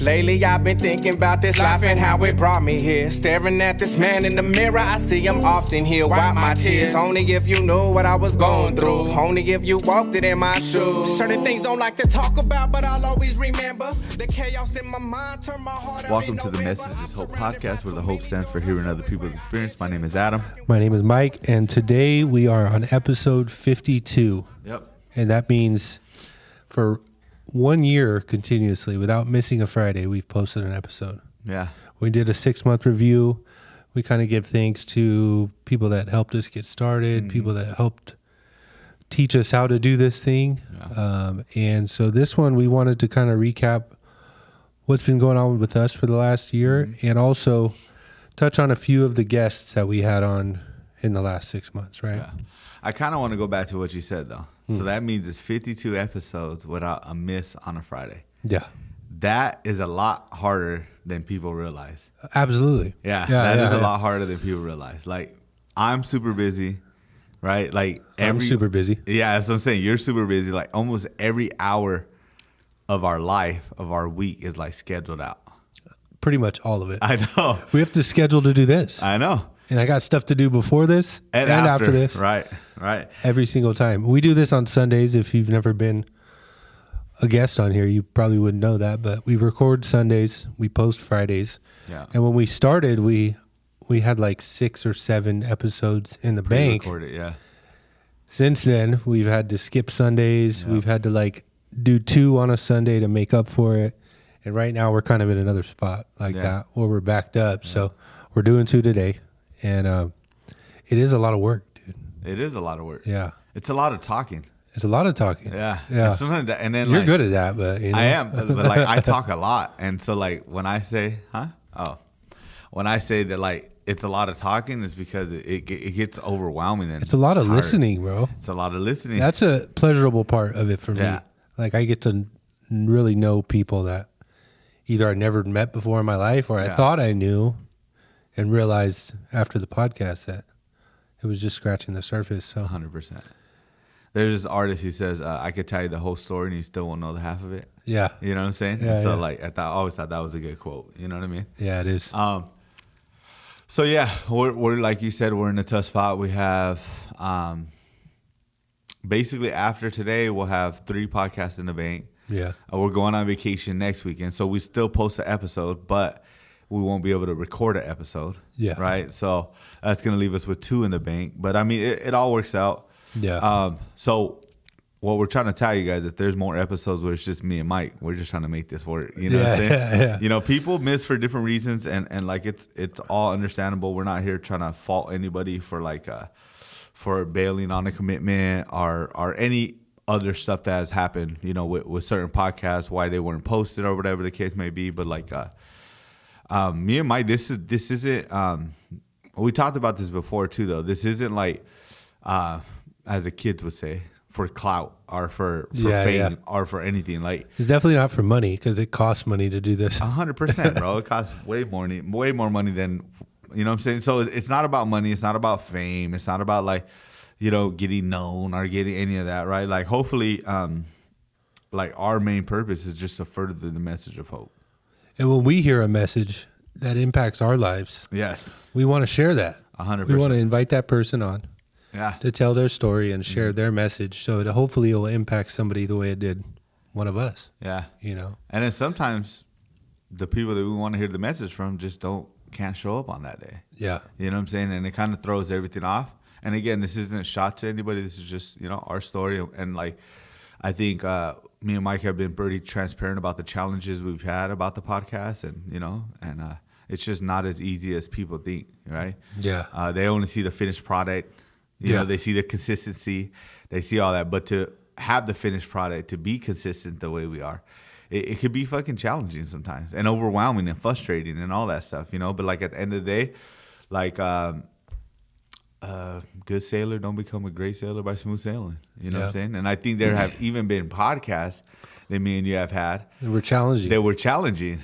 Lately I've been thinking about this life and how it brought me here. Staring at this man in the mirror, I see him often here. Wipe my tears, only if you knew what I was going through. Only if you walked it in my shoes. Certain things don't like to talk about, but I'll always remember. The chaos in my mind turned my heart out. Welcome to the Message is Hope podcast, where the hope stands for hearing other people's experience. My name is Adam. My name is Mike, and today we are on episode 52. Yep. And that means for 1 year continuously, without missing a Friday, we've posted an episode. Yeah. We did a 6-month review. We kind of give thanks to people that helped us get started, people that helped teach us how to do this thing. Yeah. And so this one, we wanted to kind of recap what's been going on with us for the last year, and also touch on a few of the guests that we had on in the last 6 months, right? Yeah. I kind of want to go back to what you said, though. So that means it's 52 episodes without a miss on a Friday. Yeah. That is a lot harder than people realize. Absolutely. Yeah, that is a lot harder than people realize. Like, I'm super busy, right? Like, I'm super busy. Yeah, that's what I'm saying. You're super busy. Like, almost every hour of our life, of our week, is like scheduled out. Pretty much all of it. I know. We have to schedule to do this. I know. And I got stuff to do before this and after this. Right. Every single time. We do this on Sundays. If you've never been a guest on here, you probably wouldn't know that. But we record Sundays. We post Fridays. Yeah. And when we started, we had like 6 or 7 episodes in the bank. Pre-recorded, yeah. Since then, we've had to skip Sundays. Yeah. We've had to like do 2 on a Sunday to make up for it. And right now we're kind of in another spot like that where we're backed up. Yeah. So we're doing 2 today. And it is a lot of work, dude. It is a lot of work. Yeah. It's a lot of talking. It's a lot of talking. Yeah. Yeah. And sometimes and then you're like, good at that, but you know. I am, but like I talk a lot. And so like when I say, when I say that like it's a lot of talking, it's because it gets overwhelming. And it's a lot of hard. Listening, bro. It's a lot of listening. That's a pleasurable part of it for me. Yeah. Like I get to really know people that either I never met before in my life or I thought I knew and realized after the podcast that it was just scratching the surface. So 100%. There's this artist, he says, I could tell you the whole story and you still won't know the half of it. Yeah. You know what I'm saying? Yeah, so like I always thought that was a good quote. You know what I mean? Yeah, it is. So yeah, we're like you said, we're in a tough spot. We have basically after today, we'll have 3 podcasts in the bank. Yeah. We're going on vacation next weekend, so we still post an episode, but we won't be able to record an episode. Yeah. Right? So that's going to leave us with 2 in the bank. But, I mean, it all works out. Yeah. So what we're trying to tell you guys, if there's more episodes where it's just me and Mike, we're just trying to make this work. You know what I'm saying? Yeah. You know, people miss for different reasons, and like it's all understandable. We're not here trying to fault anybody for like for bailing on a commitment or any other stuff that has happened, you know, with certain podcasts, why they weren't posted or whatever the case may be. But like me and Mike, this isn't we talked about this before too, though. This isn't like as the kids would say, for clout or for fame or for anything. Like it's definitely not for money because it costs money to do this. 100%, bro. It costs way more money than, you know what I'm saying? So it's not about money. It's not about fame. It's not about like, you know, getting known or getting any of that, right? Like hopefully, like our main purpose is just to further the message of hope. And when we hear a message that impacts our lives, yes, we want to share that. 100%. We want to invite that person on to tell their story and share their message. So hopefully it will impact somebody the way it did one of us. Yeah. You know? And then sometimes the people that we want to hear the message from just can't show up on that day. Yeah. You know what I'm saying? And it kind of throws everything off. And again, this isn't a shot to anybody. This is just, you know, our story. And like, I think me and Mike have been pretty transparent about the challenges we've had about the podcast, and you know, and it's just not as easy as people think, right? Yeah. They only see the finished product. You know, they see the consistency, they see all that. But to have the finished product, to be consistent the way we are, it could be fucking challenging sometimes and overwhelming and frustrating and all that stuff, you know. But like at the end of the day, like good sailor don't become a great sailor by smooth sailing. You know what I'm saying? And I think there have even been podcasts that me and you have had. They were challenging.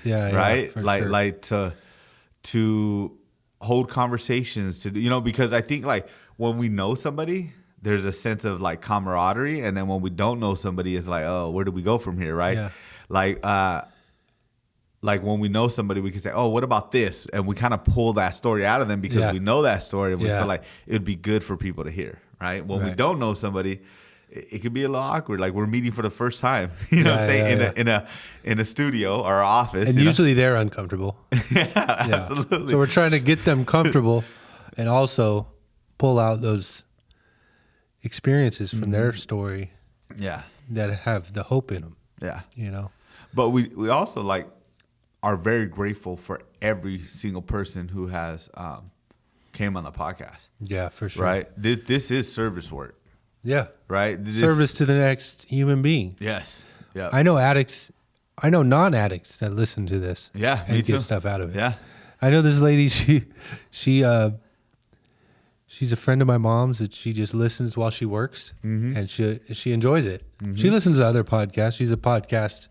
Right? Sure. Like to hold conversations, to, you know, because I think like when we know somebody, there's a sense of like camaraderie, and then when we don't know somebody, it's like, oh, where do we go from here, right? Yeah. Like like when we know somebody, we can say, "Oh, what about this?" And we kind of pull that story out of them because we know that story, and we feel like it would be good for people to hear, right? When we don't know somebody, it could be a little awkward. Like we're meeting for the first time, you know, what I'm saying in a studio or our office, and usually they're uncomfortable. Absolutely. So we're trying to get them comfortable, and also pull out those experiences from their story, that have the hope in them. You know, but we also like are very grateful for every single person who has came on the podcast. Yeah, for sure. Right. This is service work. Yeah. Right. Service to the next human being. Yes. Yeah. I know addicts. I know non-addicts that listen to this. Yeah. And get stuff out of it. Yeah. I know this lady. She's a friend of my mom's that she just listens while she works, and she enjoys it. She listens to other podcasts. She's a podcast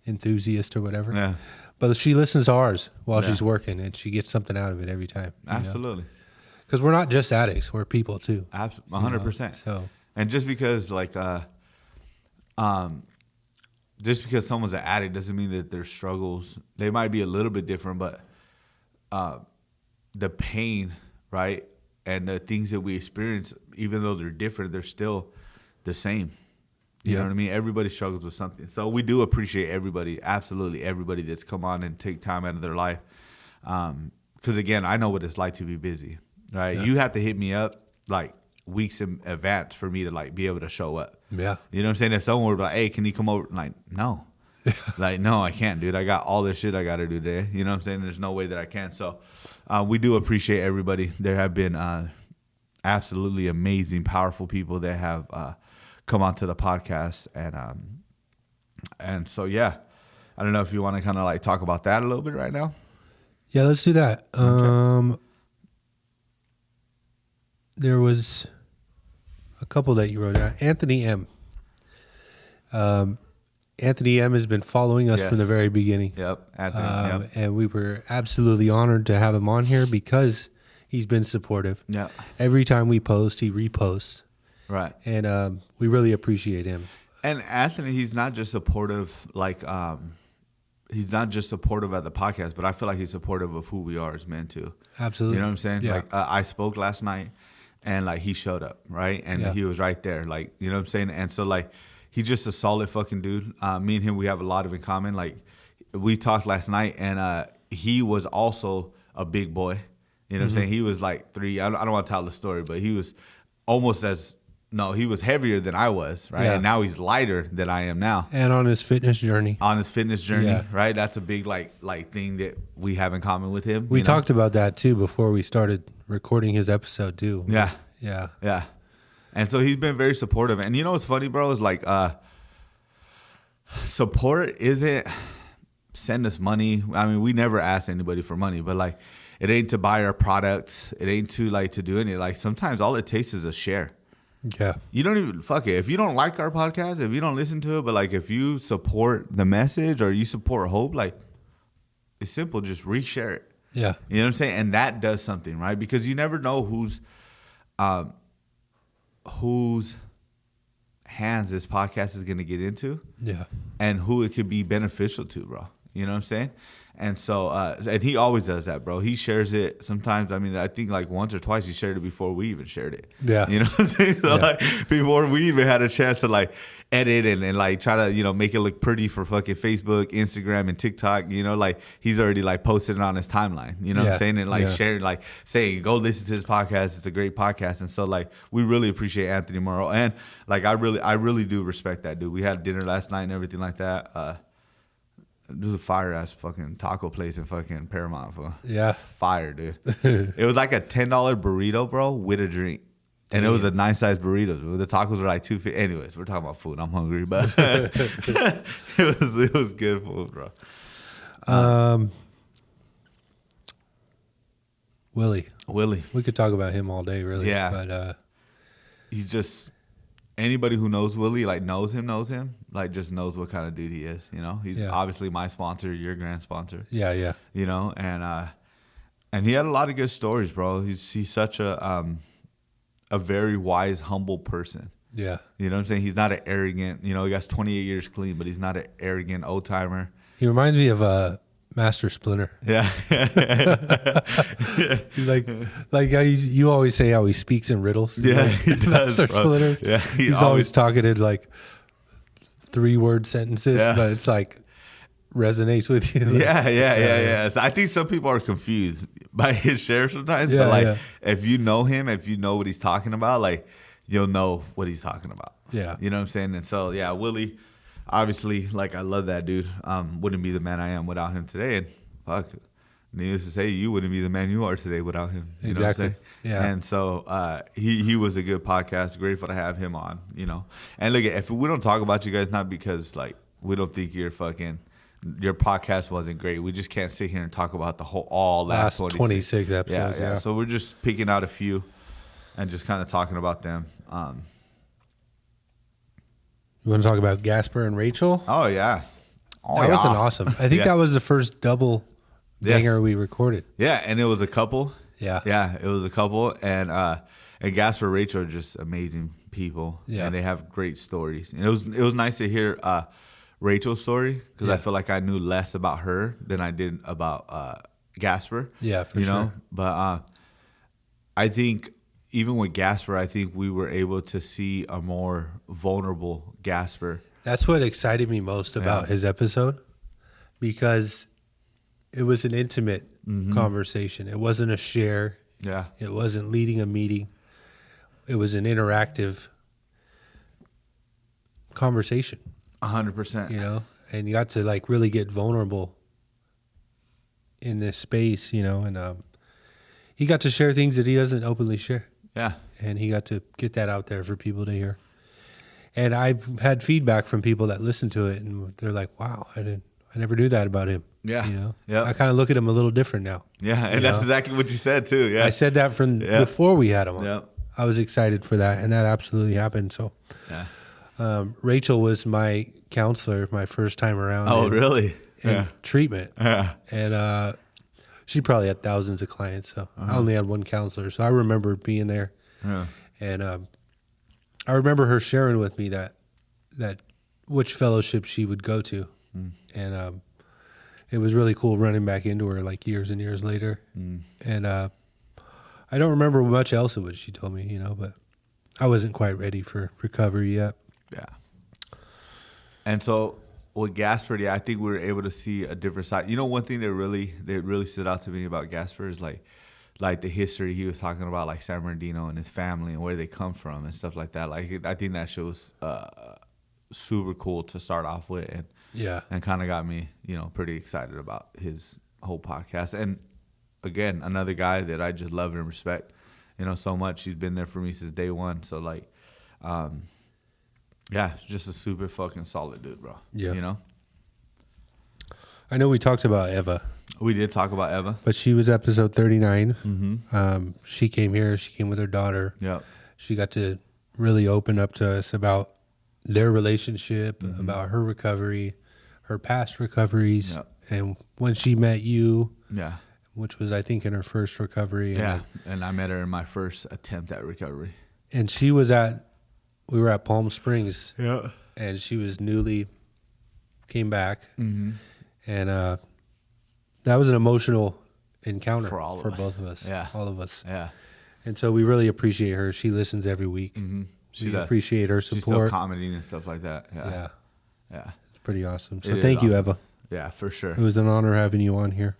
enthusiast or whatever. Yeah. But she listens to ours while she's working, and she gets something out of it every time. Absolutely. Because we're not just addicts; we're people too. 100%. So, and just because like just because someone's an addict doesn't mean that their struggles, they might be a little bit different, but the pain, right, and the things that we experience, even though they're different, they're still the same. You know what I mean? Everybody struggles with something. So we do appreciate everybody, absolutely everybody that's come on and take time out of their life. Because, again, I know what it's like to be busy, right? You have to hit me up, like, weeks in advance for me to, like, be able to show up. Yeah. You know what I'm saying? If someone were like, hey, can you come over? Like, no. Like, no, I can't, dude. I got all this shit I got to do today. You know what I'm saying? There's no way that I can. So we do appreciate everybody. There have been absolutely amazing, powerful people that have come onto the podcast. And so, yeah, I don't know if you want to kind of like talk about that a little bit right now. Yeah, let's do that. Okay. There was a couple that you wrote down. Anthony M. Anthony M has been following us from the very beginning. Yep. Anthony, and we were absolutely honored to have him on here because he's been supportive. Yeah. Every time we post, he reposts. Right. And we really appreciate him. And Anthony, he's not just supportive, like, he's not just supportive at the podcast, but I feel like he's supportive of who we are as men too. Absolutely. You know what I'm saying? Yeah. Like, I spoke last night, and like he showed up, right? And he was right there, like, you know what I'm saying? And so like, he's just a solid fucking dude. Me and him, we have a lot of in common. Like, we talked last night, and he was also a big boy. You know what I'm saying? He was like 3. I don't want to tell the story, but he was almost he was heavier than I was, right? Yeah. And now he's lighter than I am now. And on his fitness journey. Right? That's a big like thing that we have in common with him. We talked about that too before we started recording his episode too. Yeah. Yeah. Yeah. And so he's been very supportive. And you know what's funny, bro, is like support isn't send us money. I mean, we never ask anybody for money, but like it ain't to buy our products. It ain't to like to do anything. Like sometimes all it takes is a share. Yeah. You don't even fuck it. If you don't like our podcast, if you don't listen to it, but like if you support the message or you support Hope, like it's simple, just reshare it. Yeah. You know what I'm saying? And that does something, right? Because you never know whose hands this podcast is going to get into. Yeah. And who it could be beneficial to, bro. You know what I'm saying? And so, and he always does that, bro. He shares it sometimes. I mean, I think like once or twice he shared it before we even shared it. Yeah. You know what I'm saying? So like before we even had a chance to like edit and like try to, you know, make it look pretty for fucking Facebook, Instagram, and TikTok, you know, like he's already like posted it on his timeline. You know what I'm saying? And like sharing, like saying, go listen to his podcast. It's a great podcast. And so like we really appreciate Anthony Morrow. And like I really do respect that dude. We had dinner last night and everything like that. There's a fire ass fucking taco place in fucking Paramount, fool. Yeah. Fire, dude. It was like a $10 burrito, bro, with a drink. And it was a nice size burrito. The tacos were like $2.50. Anyways, we're talking about food. I'm hungry, but it was good food, bro. Willie. We could talk about him all day, really. Yeah. But he's just anybody who knows Willie, like knows him, like just knows what kind of dude he is. You know, he's obviously my sponsor, your grand sponsor. Yeah, yeah. You know, and he had a lot of good stories, bro. He's such a very wise, humble person. Yeah. You know what I'm saying? He's not an arrogant, you know, he got 28 years clean, but he's not an arrogant old timer. He reminds me of Master Splinter. Yeah. like how you always say how he speaks in riddles. Yeah, Like, he does, Master bro. Splinter. Yeah, he's always talking in like 3-word sentences, Yeah. but it's like resonates with you. Yeah. So I think some people are confused by his share sometimes. Yeah, but like, yeah. if you know him, if you know what he's talking about, like, you'll know what he's talking about. Yeah. You know what I'm saying? And so, yeah, Willie, obviously, like, I love that dude. Wouldn't be the man I am without him today. And fuck, needless to say, you wouldn't be the man you are today without him. You Exactly. know what I'm saying? Yeah. And so he was a good podcast. Grateful to have him on, you know. And look, if we don't talk about you guys, not because, like, we don't think your podcast wasn't great. We just can't sit here and talk about the whole last 26 episodes. yeah. Yeah. So we're just picking out a few and just kind of talking about them. You want to talk about Gasper and Rachel? Oh, yeah. That was an awesome. I think Yeah. that was the first double banger we recorded. Yeah, and it was a couple. Yeah. Yeah, it was a couple. And Gasper and Rachel are just amazing people. Yeah. And they have great stories. And it was nice to hear Rachel's story because I feel like I knew less about her than I did about Gasper. Yeah, for you sure. know? But I think even with Gasper, I think we were able to see a more vulnerable Gasper. That's what excited me most about his episode, because it was an intimate conversation. It wasn't a share. Yeah. It wasn't leading a meeting. It was an interactive conversation, 100%. you know, and you got to like really get vulnerable in this space, you know, and he got to share things that he doesn't openly share. Yeah. And he got to get that out there for people to hear. And I've had feedback from people that listen to it, and they're like, "Wow, I never knew that about him." Yeah. You know, Yep. I kind of look at him a little different now. Yeah. And You that's know? exactly what you said, too. Yeah. I said that from before we had him on. Yep. I was excited for that, and that absolutely happened. So, Yeah. Rachel was my counselor my first time around. Oh, in, really? in treatment, Yeah. and she probably had thousands of clients. So I only had one counselor. So I remember being there, Yeah. and I remember her sharing with me that which fellowship she would go to, and it was really cool running back into her like years and years later. And I don't remember much else of what she told me, you know, but I wasn't quite ready for recovery yet. Yeah. And so with Gasper, yeah, I think we were able to see a different side. You know, one thing that really stood out to me about Gasper is like the history he was talking about, like San Bernardino and his family and where they come from and stuff like that. Like, I think that shows super cool to start off with, and kind of got me, you know, pretty excited about his whole podcast. And again, another guy that I just love and respect, you know, so much. He's been there for me since day one. So like, yeah, just a super fucking solid dude, bro. Yeah. You know, I know we talked about Eva, we did talk about Eva. but she was episode 39. She came here. She came with her daughter. Yep. She got to really open up to us about their relationship, about her recovery, her past recoveries, Yep. and when she met you, Yeah. which was, I think, in her first recovery. Yeah. And I met her in my first attempt at recovery. And we were at Palm Springs, Yeah. and she was came back. And that was an emotional encounter For all of us. both of us. Yeah. All of us. Yeah. And so we really appreciate her. She listens every week. She We does. appreciate her She's still support. commenting and stuff like that. Yeah. Yeah, Yeah. it's pretty awesome. So It is thank you, awesome. Eva. Yeah, for sure. It was an honor having you on here.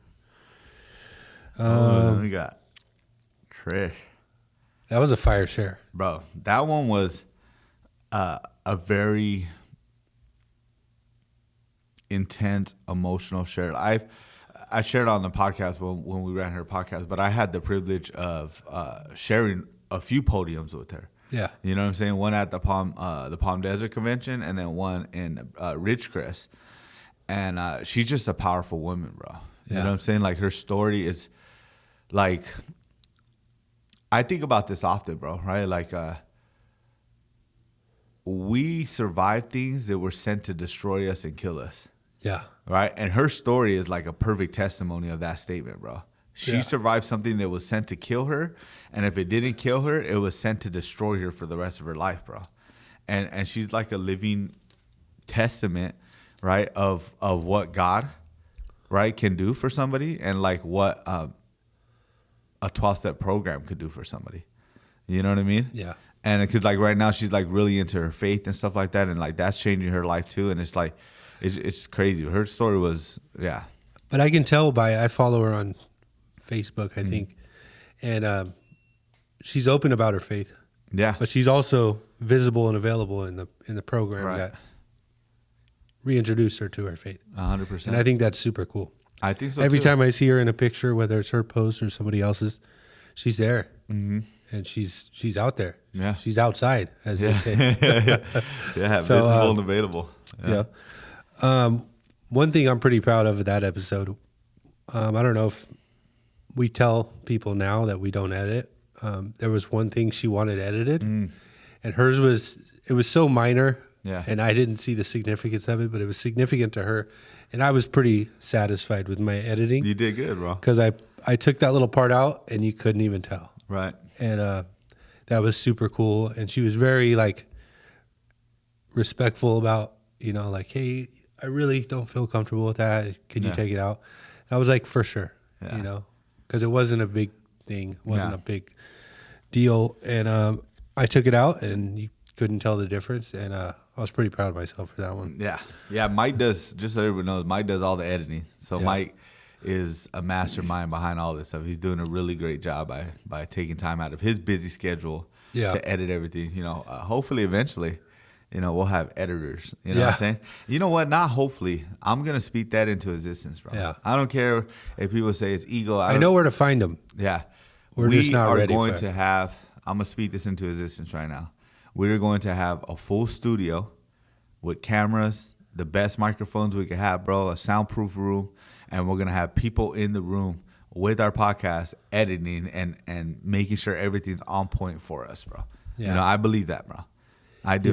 Then we got Trish. That was a fire share. Bro, that one was a very intense, emotional share. I shared on the podcast when we ran her podcast, but I had the privilege of sharing a few podiums with her. Yeah. You know what I'm saying? One at the Palm Desert Convention, and then one in Ridgecrest. And she's just a powerful woman, bro. You Yeah. know what I'm saying? Like, her story is like, I think about this often, bro, right? Like, we survived things that were sent to destroy us and kill us, Yeah. right? And her story is like a perfect testimony of that statement, bro. She Yeah. survived something that was sent to kill her, and if it didn't kill her, it was sent to destroy her for the rest of her life, bro. And she's like a living testament, right, of what God right, can do for somebody, and like what a 12-step program could do for somebody. You know what I mean? Yeah. And because like right now she's like really into her faith and stuff like that, and like that's changing her life too. And it's like it's crazy. Her story was But I can tell I follow her on Facebook, I think, and she's open about her faith. Yeah. But she's also visible and available in the program Right. that reintroduced her to her faith. 100%. And I think that's super cool. I think so Every too. time I see her in a picture, whether it's her post or somebody else's, she's there. Mm-hmm. And she's out there. Yeah. She's outside, as they say. Yeah, So, visible and available. Yeah. One thing I'm pretty proud of that episode, I don't know if we tell people now that we don't edit. There was one thing she wanted edited, and hers was so minor, Yeah. and I didn't see the significance of it, but it was significant to her, and I was pretty satisfied with my editing You did good, bro. because I took that little part out, and you couldn't even tell, Right. and that was super cool, and she was very like respectful about, like, hey, I really don't feel comfortable with that. Can you Yeah. take it out? And I was like, for sure, Yeah. because it wasn't a big thing, wasn't Yeah. a big deal. And I took it out and you couldn't tell the difference. And I was pretty proud of myself for that one. Yeah. Yeah. Mike does, just so everyone knows, Mike does all the editing. So Yeah. Mike is a mastermind behind all this stuff. He's doing a really great job by taking time out of his busy schedule Yeah. to edit everything. Hopefully eventually, we'll have editors. You know what Yeah. I'm saying? You know what? Not hopefully. I'm going to speak that into existence, bro. Yeah. I don't care if people say it's ego. I know where to find them. Yeah. We're just not ready going for it. to have, I'm going to speak this into existence right now. We're going to have a full studio with cameras, the best microphones we could have, bro, a soundproof room, and we're going to have people in the room with our podcast editing and making sure everything's on point for us, bro. Yeah. I believe that, bro. I do.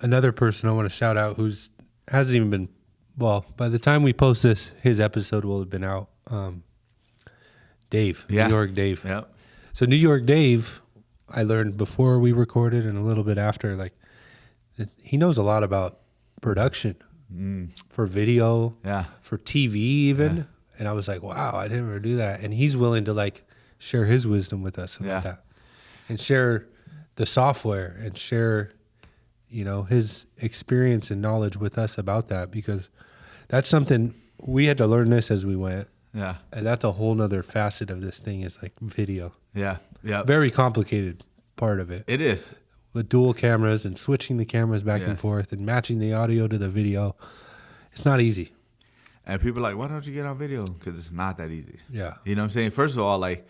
Another person I want to shout out who's hasn't even been, well, by the time we post this, his episode will have been out. Dave, Yeah. New York Dave. Yep. So New York Dave, I learned before we recorded and a little bit after, like, he knows a lot about production for video, Yeah. for TV even. And I was like, wow, I didn't ever do that. And he's willing to like share his wisdom with us about Yeah. that and share the software and share, his experience and knowledge with us about that, because that's something we had to learn this as we went. Yeah. And that's a whole nother facet of this thing is like video. Yeah. Yeah. Very complicated part of it. It is. With dual cameras and switching the cameras back and Yes. forth and matching the audio to the video. It's not easy. And people are like, why don't you get on video? Because it's not that easy. Yeah. You know what I'm saying? First of all, like,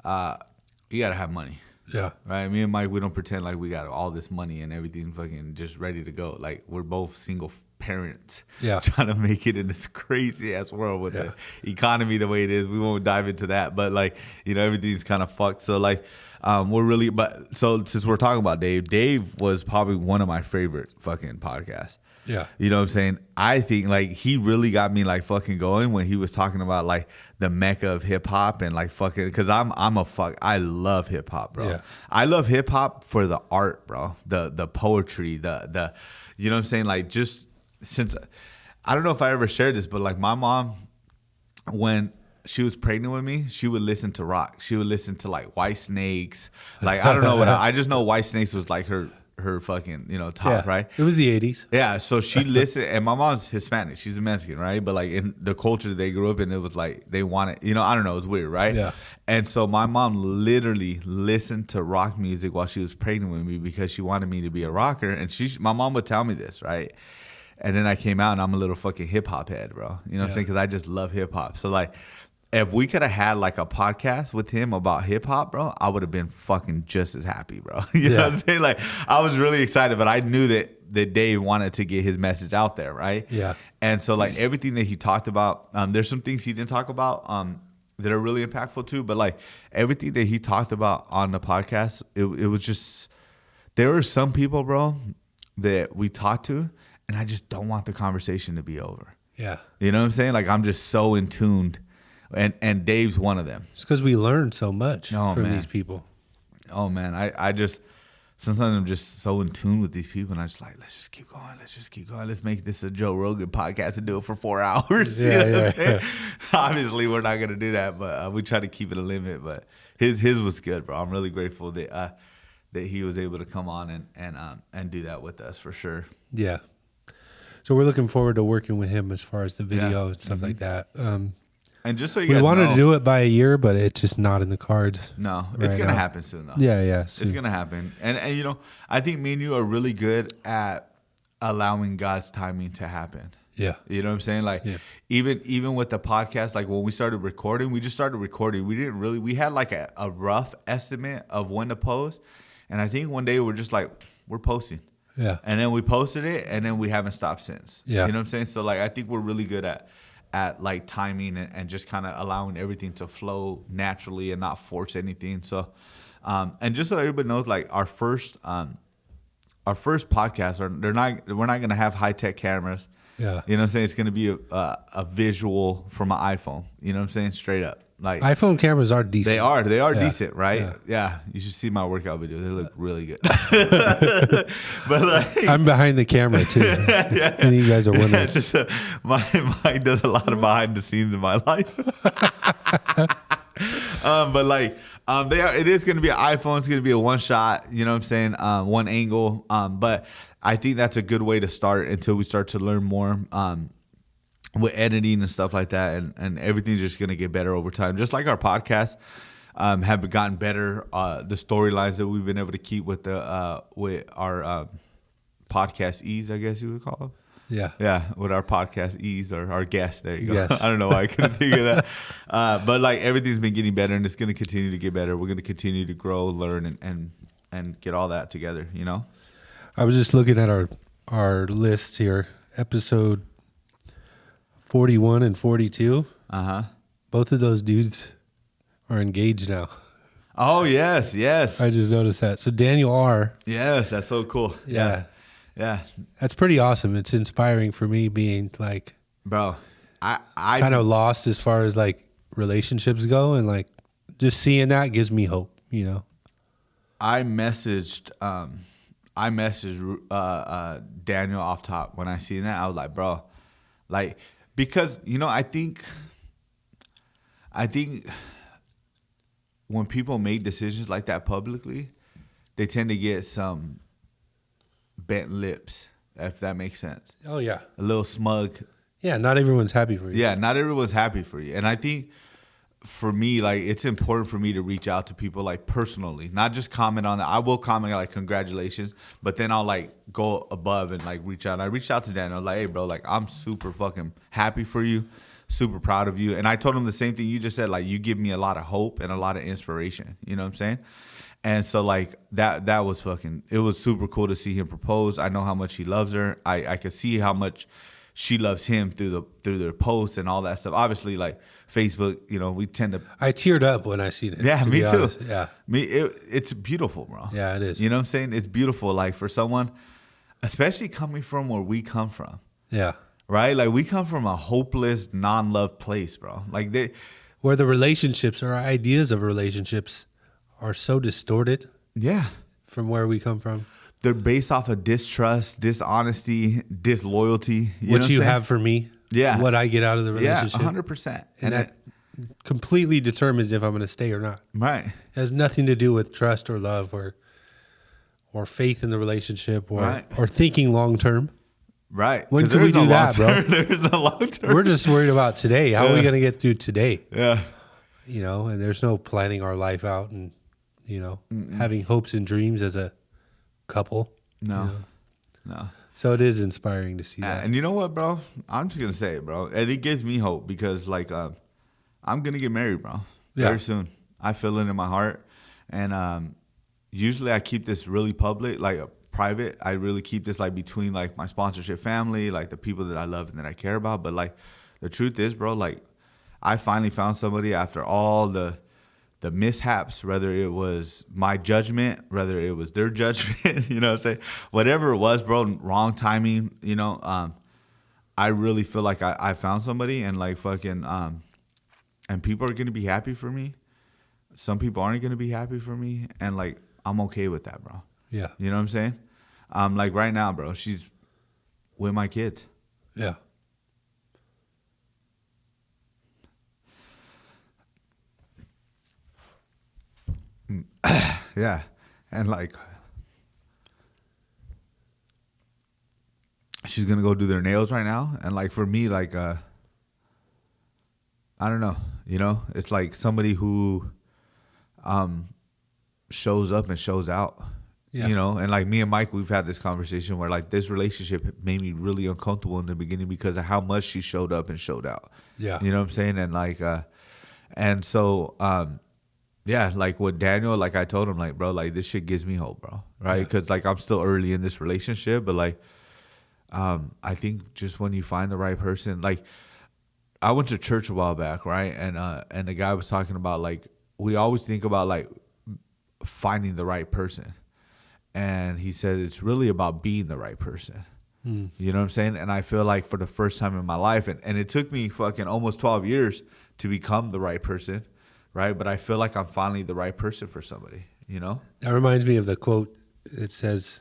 you got to have money. Yeah. Right? Me and Mike, we don't pretend like we got all this money and everything fucking just ready to go. Like, we're both single parents. Yeah. Trying to make it in this crazy ass world with the economy the way it is. We won't dive into that. But, like, everything's kind of fucked. So, like, so since we're talking about Dave was probably one of my favorite fucking podcasts. Yeah. You know what I'm saying? I think like he really got me like fucking going when he was talking about like the mecca of hip hop and like fucking, cause I love hip hop, bro. Yeah. I love hip hop for the art, bro. The poetry, the you know what I'm saying? Like just since I don't know if I ever shared this, but like my mom, when she was pregnant with me, she would listen to rock. She would listen to like White Snakes. Like I don't know I just know White Snakes was like her fucking, top, right? It was the 80s. Yeah, so she listened, and my mom's Hispanic. She's a Mexican, right? But like in the culture they grew up in, it was like they wanted, I don't know, it's weird, right? Yeah. And so my mom literally listened to rock music while she was pregnant with me because she wanted me to be a rocker. And my mom would tell me this, right? And then I came out and I'm a little fucking hip hop head, bro. You know what I'm saying? Because I just love hip hop. So like, if we could have had like a podcast with him about hip hop, bro, I would have been fucking just as happy, bro. You know what I'm saying? Like, I was really excited, but I knew that Dave wanted to get his message out there, right? Yeah. And so like everything that he talked about, there's some things he didn't talk about that are really impactful too. But like everything that he talked about on the podcast, it was just, there were some people, bro, that we talked to, and I just don't want the conversation to be over. Yeah. You know what I'm saying? Like I'm just so in tuned. And Dave's one of them. It's because we learned so much Oh, from man. these people. Oh man, I just sometimes I'm just so in tune with these people, and I'm just like, let's just keep going. Let's make this a Joe Rogan podcast and do it for 4 hours. Yeah, you know what yeah, I'm saying? yeah. Obviously, we're not gonna do that, but we try to keep it a limit. But his was good, bro. I'm really grateful that he was able to come on and do that with us for sure. Yeah. So we're looking forward to working with him as far as the video Yeah. and stuff like that. And just so you We guys wanted know, to do it by a year, but it's just not in the cards. no, it's right gonna now. happen soon though. Yeah, yeah. It's gonna happen, and you know, I think me and you are really good at allowing God's timing to happen. Yeah. You know what I'm saying? Like, Yeah. even with the podcast, like when we started recording, we just started recording. We had like a rough estimate of when to post, and I think one day we're just like, we're posting, Yeah. and then we posted it, and then we haven't stopped since. Yeah. You know what I'm saying? So like, I think we're really good at like timing and just kind of allowing everything to flow naturally and not force anything. So, and just so everybody knows, like our first podcast, we're not gonna have high tech cameras. Yeah. You know what I'm saying? It's gonna be a visual from an iPhone. You know what I'm saying? Straight up, like iPhone cameras are decent. they are Yeah. decent, right? Yeah. Yeah. You should see my workout videos. They look really good. But like, I'm behind the camera too. And you guys are wondering. just Mike does a lot of behind the scenes in my life. But like, it is going to be an iPhone. It's going to be a one shot. You know what I'm saying? One angle. But I think that's a good way to start until we start to learn more. With editing and stuff like that, and everything's just gonna get better over time. Just like our podcasts have gotten better. The storylines that we've been able to keep with our podcast ease, I guess you would call them. Yeah. Yeah, with our podcast ease or our guests. There you go. Yes. I don't know why I couldn't think of that. But like everything's been getting better, and it's gonna continue to get better. We're gonna continue to grow, learn, and get all that together. You know. I was just looking at our list here. Episode 41 and 42. Both of those dudes are engaged now. Oh yes. I just noticed that. So Daniel R. Yes, that's so cool. Yeah. Yeah. That's pretty awesome. It's inspiring for me being like Bro, I kind of lost as far as like relationships go, and like just seeing that gives me hope, you know. I messaged Daniel off top when I seen that. I was like, bro, like, because you know, I think when people make decisions like that publicly, they tend to get some bent lips, if that makes sense. Oh yeah. A little smug. Yeah, not everyone's happy for you. Yeah, not everyone's happy for you. And I think for me, like, it's important for me to reach out to people like personally, not just comment on that. I will comment like congratulations, but then I'll like go above and like reach out. And I reached out to Dan. I was like, hey bro, like I'm super fucking happy for you, super proud of you. And I told him the same thing you just said, like you give me a lot of hope and a lot of inspiration. You know what I'm saying? And so like that was fucking, it was super cool to see him propose. I know how much he loves her. I could see how much she loves him through their posts and all that stuff. Obviously, like Facebook, you know, we tend to. I teared up when I seen it. Yeah, to me be too. honest. Yeah. It's beautiful, bro. Yeah, it is. You know what I'm saying? It's beautiful, like for someone, especially coming from where we come from, Yeah. right? Like we come from a hopeless, non-love place, bro. Like Where the relationships or ideas of relationships are so distorted yeah, from where we come from. they're based off of distrust, dishonesty, disloyalty. You know What I'm you saying? have for me. Yeah. What I get out of the Yeah, relationship. 100%. And that completely determines if I'm going to stay or not. right. It has nothing to do with trust or love or faith in the relationship or Right. or thinking long term. Right. When 'Cause could we there is do no that, long-term- bro? There's no long term. We're just worried about today. How are we going to get through today? Yeah. You know, and there's no planning our life out and, you know, having hopes and dreams as a couple. No. No. So it is inspiring to see that. And you know what, bro? I'm just gonna say it, bro. And it gives me hope because, like, I'm gonna get married, bro, Yeah. very soon. I feel it in my heart, and usually I keep this really public, like private. I really keep this like between like my sponsorship family, like the people that I love and that I care about. But like, the truth is, bro, like, I finally found somebody after all the mishaps, whether it was my judgment, whether it was their judgment, you know what I'm saying? Whatever it was, bro, wrong timing, you know, I really feel like I found somebody and like fucking, and people are going to be happy for me. Some people aren't going to be happy for me. And like, I'm okay with that, bro. Yeah. You know what I'm saying? Like right now, bro, she's with my kids. Yeah. Yeah. And like, she's going to go do their nails right now. And like, for me, like, I don't know, you know, it's like somebody who, shows up and shows out, Yeah. you know, and like me and Mike, we've had this conversation where like this relationship made me really uncomfortable in the beginning because of how much she showed up and showed out. Yeah. You know what I'm saying? And like, and so, yeah, like with Daniel, like I told him, like, bro, like this shit gives me hope, bro. Right. Cause like I'm still early in this relationship, but like, I think just when you find the right person, like I went to church a while back. Right. And the guy was talking about like, we always think about like finding the right person. And he said, it's really about being the right person. You know what I'm saying? And I feel like for the first time in my life, and it took me fucking almost 12 years to become the right person. Right. But I feel like I'm finally the right person for somebody, you know? That reminds me of the quote. It says,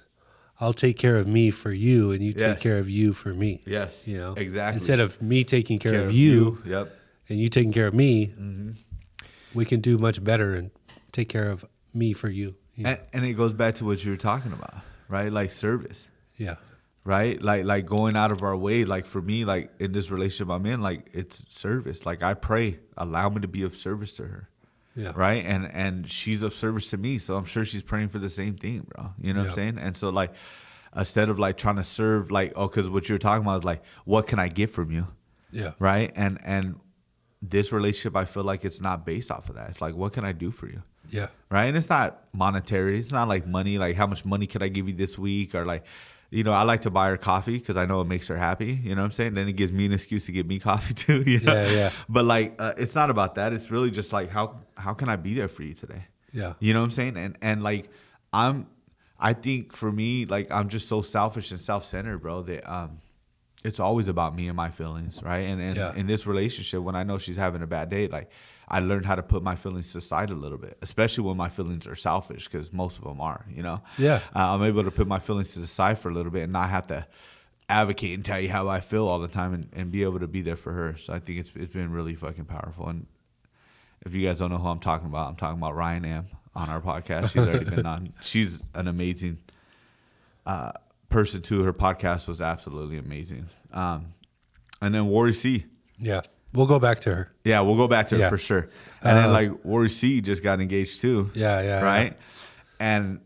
I'll take care of me for you and you take Yes. care of you for me. Yes. You know, Exactly. instead of me taking care of you Yep. and you taking care of me, we can do much better and take care of me for you. You know? And it goes back to what you were talking about, right? Like service. Yeah. Right? Like going out of our way. Like for me, like in this relationship I'm in, like it's service. Like I pray, allow me to be of service to her. Yeah. Right? And she's of service to me. So I'm sure she's praying for the same thing, bro. You know what I'm saying? And so like, instead of like trying to serve, like, oh, because what you're talking about is like, what can I get from you? Yeah. Right? And this relationship, I feel like it's not based off of that. It's like, what can I do for you? Yeah. Right? And it's not monetary. It's not like money, like how much money could I give you this week? Or like, you know, I like to buy her coffee because I know it makes her happy. You know what I'm saying? Then it gives me an excuse to get me coffee too. You know? Yeah, yeah. But like, it's not about that. It's really just like, how can I be there for you today? Yeah. You know what I'm saying? And like, I think for me, like, I'm just so selfish and self-centered, bro, that it's always about me and my feelings, right? And Yeah. in this relationship, when I know she's having a bad day, like, I learned how to put my feelings to the side a little bit, especially when my feelings are selfish, because most of them are, you know? Yeah. I'm able to put my feelings to the side for a little bit and not have to advocate and tell you how I feel all the time and be able to be there for her. So I think it's been really fucking powerful. And if you guys don't know who I'm talking about Ryan Am on our podcast. She's already been on. She's an amazing person too. Her podcast was absolutely amazing. And then Worry C. Yeah. We'll go back to her. Yeah, we'll go back to her for sure. And then like Worry C just got engaged too. Yeah. Right? And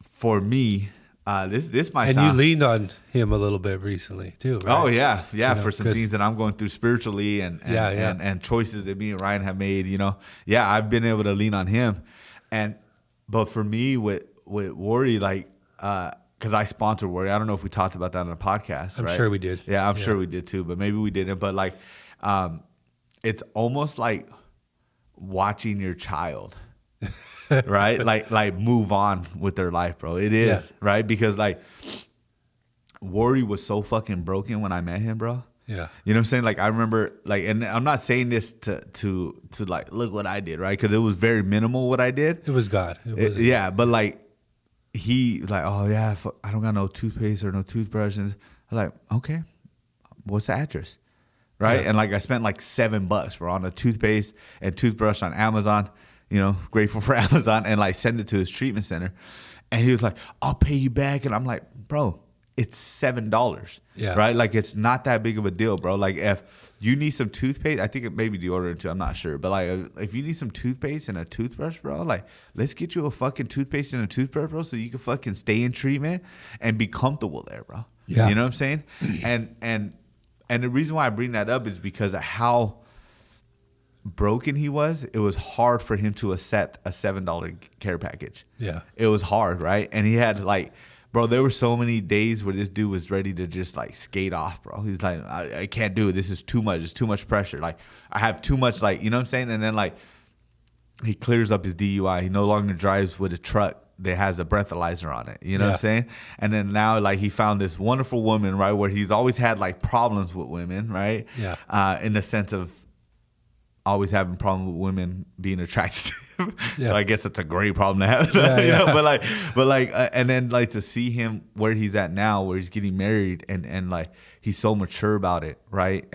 for me, this might And sound... you leaned on him a little bit recently too, right? Oh yeah, You know, for some things that I'm going through spiritually and choices that me and Ryan have made. You know, I've been able to lean on him, but for me with Worry, like, because I sponsor Worry. I don't know if we talked about that on the podcast. I'm right? sure we did. Yeah, I'm sure we did too, but maybe we didn't. But like, it's almost like watching your child. Right? Like move on with their life, bro. It is, right? Because like Worry was so fucking broken when I met him, bro. Yeah. You know what I'm saying? Like I remember like, and I'm not saying this to like, look what I did, right? Because it was very minimal what I did. It was God. Yeah, but like he like, oh yeah, I don't got no toothpaste or no toothbrush. And I'm like, okay, what's the address? Right? Yeah. And like I spent like $7, bro, on a toothpaste and toothbrush on Amazon. You know, grateful for Amazon, and like send it to his treatment center. And he was like, I'll pay you back. And I'm like, bro, it's $7. Yeah. Right? Like it's not that big of a deal, bro. Like if you need some toothpaste, I think it may be deodorant too, I'm not sure. But like if you need some toothpaste and a toothbrush, bro, like let's get you a fucking toothpaste and a toothbrush, bro, so you can fucking stay in treatment and be comfortable there, bro. Yeah. You know what I'm saying? And the reason why I bring that up is because of how broken he was. It was hard for him to accept a $7 care package. Yeah. It was hard, right? And he had like, bro, there were so many days where this dude was ready to just like skate off, bro. He's like, I can't do it. This is too much. It's too much pressure. Like I have too much, like, you know what I'm saying? And then like he clears up his DUI. He no longer drives with a truck that has a breathalyzer on it. You know what I'm saying? And then now like he found this wonderful woman, right? Where he's always had like problems with women, right? Yeah. In the sense of always having problem with women being attracted to him. Yeah. So I guess it's a great problem to have. Yeah, you know? yeah. But like, and then like to see him where he's at now, where he's getting married, and like he's so mature about it, right?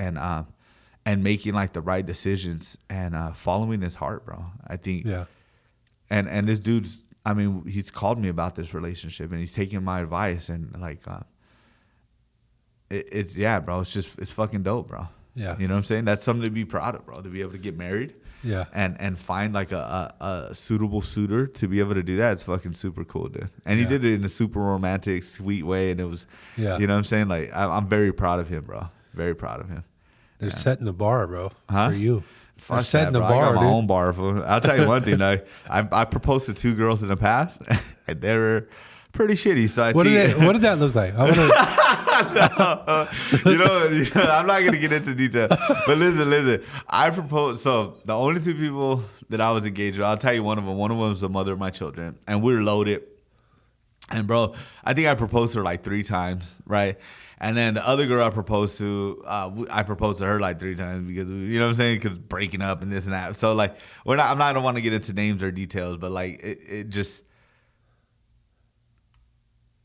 And making like the right decisions and following his heart, bro. I think. Yeah. And this dude's, I mean, he's called me about this relationship, and he's taking my advice, and like, it's yeah, bro. It's fucking dope, bro. Yeah. You know what I'm saying? That's something to be proud of, bro. To be able to get married. Yeah. And find like a suitable suitor to be able to do that. It's fucking super cool, dude. And he Yeah. did it in a super romantic, sweet way, and it was, Yeah. you know what I'm saying? Like, I'm very proud of him, bro. Very proud of him. They're setting the bar, bro, Huh? for you. They're Fuck setting that, the bro. I bar, got my dude. own bar. Fool. I'll tell you one thing, though. I proposed to 2 girls in the past, and they were pretty shitty. So I What think, did that look like? I wanna, you know, I'm not gonna get into detail, but listen. I proposed. So the only 2 people that I was engaged with, I'll tell you one of them. One of them was the mother of my children, and we were loaded. And bro, I think I proposed to her like 3 times, right? And then the other girl I proposed to her like 3 times because, you know what I'm saying? Because breaking up and this and that. So like, I don't want to get into names or details, but like it just,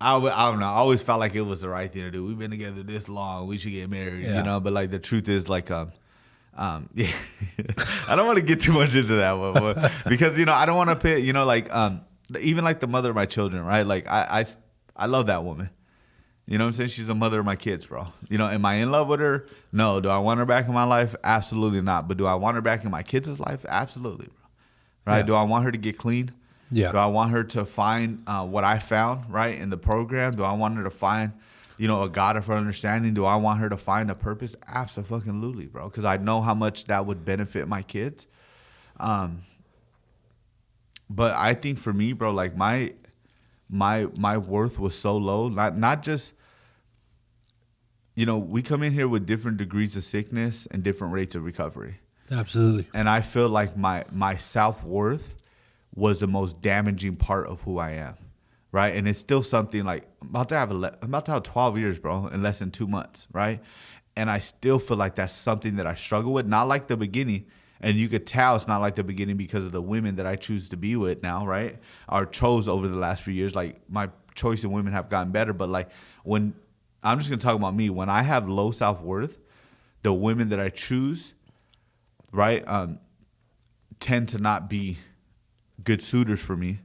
I don't know. I always felt like it was the right thing to do. We've been together this long. We should get married, Yeah. you know? But like the truth is like, yeah, I don't want to get too much into that one, but, because, you know, I don't want to pit, you know, like, even like the mother of my children, right? Like I love that woman. You know what I'm saying? She's the mother of my kids, bro. You know, am I in love with her? No. Do I want her back in my life? Absolutely not. But do I want her back in my kids' life? Absolutely, bro. Right? Yeah. Do I want her to get clean? Yeah. Do I want her to find what I found, right, in the program? Do I want her to find, you know, a God of her understanding? Do I want her to find a purpose? Absolutely, bro. Because I know how much that would benefit my kids. But I think for me, bro, like my worth was so low. Not just, you know, we come in here with different degrees of sickness and different rates of recovery. absolutely. And I feel like my self-worth was the most damaging part of who I am, right? And it's still something like I'm about to have 12 years, bro, in less than 2 months, right? And I still feel like that's something that I struggle with. Not like the beginning, and you could tell it's not like the beginning because of the women that I choose to be with now, right? Or chose over the last few years. Like my choice in women have gotten better, but like when I'm just gonna talk about me, when I have low self-worth, the women that I choose, right, tend to not be good suitors for me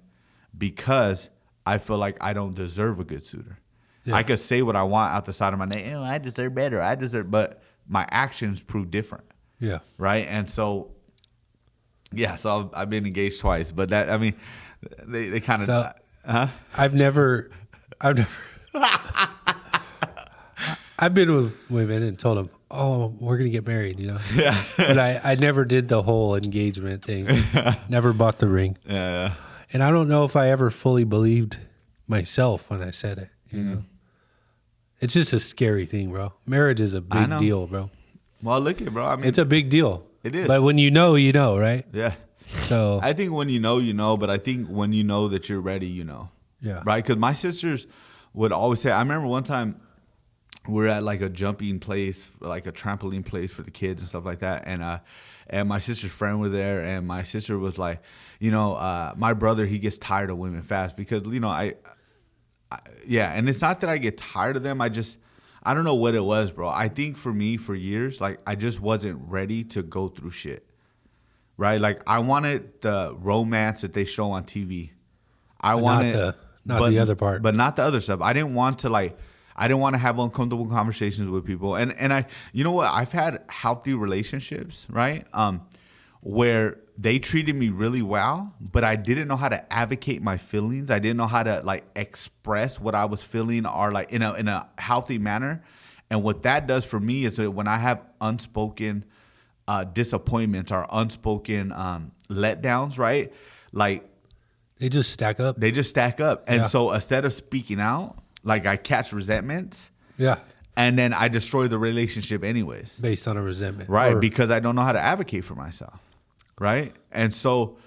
because I feel like I don't deserve a good suitor. Yeah. I could say what I want out the side of my neck. I deserve better. But my actions prove different. Yeah. Right. And so, yeah, so I've been engaged twice, but that, I mean, they kind of, So, I've never I've been with women and told them, oh, we're going to get married, you know? yeah. But I never did the whole engagement thing. Never bought the ring. Yeah. And I don't know if I ever fully believed myself when I said it, you know? It's just a scary thing, bro. Marriage is a big know. deal, bro. Well, look at, bro. I mean, It's a big deal. It is. But when you know, right? yeah. So, I think when you know, but I think when you know that you're ready, you know. yeah. Right? Because my sisters would always say, I remember one time we're at like a jumping place, like a trampoline place for the kids and stuff like that. And my sister's friend was there, and my sister was like, you know, my brother, he gets tired of women fast because, you know, I yeah. And it's not that I get tired of them. I don't know what it was, bro. I think for me, for years, like I just wasn't ready to go through shit. Right? Like I wanted the romance that they show on TV. I wanted not the other part. But not the other stuff. I didn't want to have uncomfortable conversations with people. And I, you know what? I've had healthy relationships, right? Where they treated me really well, but I didn't know how to advocate my feelings. I didn't know how to like express what I was feeling or like in a healthy manner. And what that does for me is that when I have unspoken disappointments or unspoken letdowns, right? Like They just stack up. they just stack up. And Yeah. so instead of speaking out, like I catch resentments Yeah. and then I destroy the relationship anyways. Based on a resentment. Right. Or- Because I don't know how to advocate for myself. Right. And so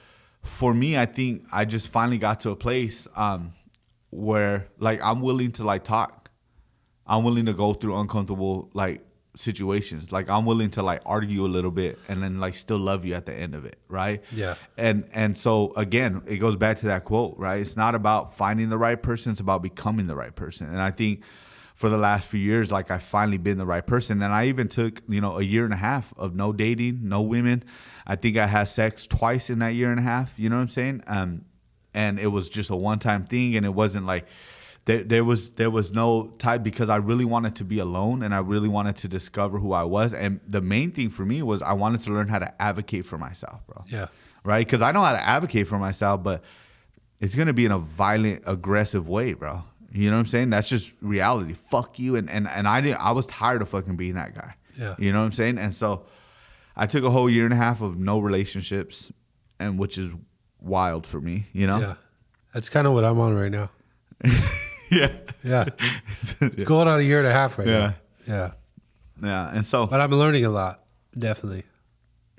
for me, I think I just finally got to a place where like I'm willing to like talk. I'm willing to go through uncomfortable like situations. Like I'm willing to like argue a little bit and then like still love you at the end of it, right? Yeah. And so again, it goes back to that quote, right? It's not about finding the right person, it's about becoming the right person. And I think for the last few years, like I've finally been the right person. And I even took, a 1.5 years of no dating, no women. I think I had sex twice in that 1.5 years, you know what I'm saying? And it was just a one-time thing, and it wasn't like there was no type, because I really wanted to be alone and I really wanted to discover who I was. And the main thing for me was I wanted to learn how to advocate for myself, bro. Yeah. Right? Because I know how to advocate for myself, but it's going to be in a violent, aggressive way, bro. You know what I'm saying? That's just reality. Fuck you. And I was tired of fucking being that guy. Yeah. You know what I'm saying? And so I took a whole 1.5 years of no relationships, and which is wild for me, you know? Yeah. That's kind of what I'm on right now. Yeah. Yeah. It's going on 1.5 years right Yeah. now. Yeah. Yeah. And so, But I'm learning a lot. Definitely.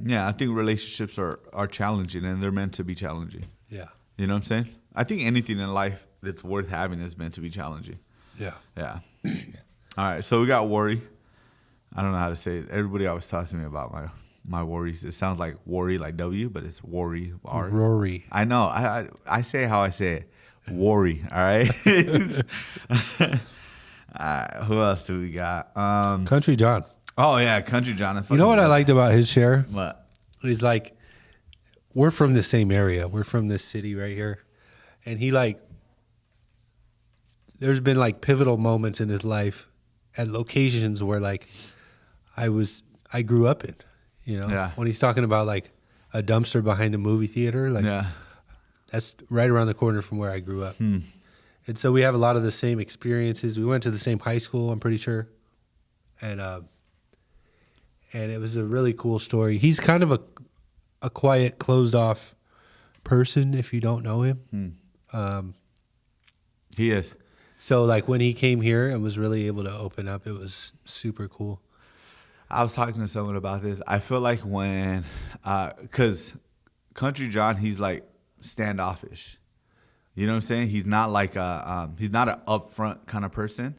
yeah, I think relationships are challenging, and they're meant to be challenging. Yeah. You know what I'm saying? I think anything in life that's worth having is meant to be challenging. Yeah. Yeah. All right. So we got worry. I don't know how to say it. Everybody always talks to me about my worries. It sounds like worry, like W, but it's worry. R. Rory. I know. I say how I say it. Worry. All right. Who else do we got? Country John. Oh yeah, Country John. You know what I liked about his share? What? He's like, we're from the same area. We're from this city right here. And he like, there's been like pivotal moments in his life at locations where like I grew up in, Yeah. when he's talking about like a dumpster behind a movie theater, like Yeah. that's right around the corner from where I grew up. And so we have a lot of the same experiences. We went to the same high school, I'm pretty sure. And it was a really cool story. He's kind of a quiet, closed off person if you don't know him. He is. So like when he came here and was really able to open up, it was super cool. I was talking to someone about this. I feel like when, because Country John, he's like standoffish. You know what I'm saying? He's not like he's not an upfront kind of person,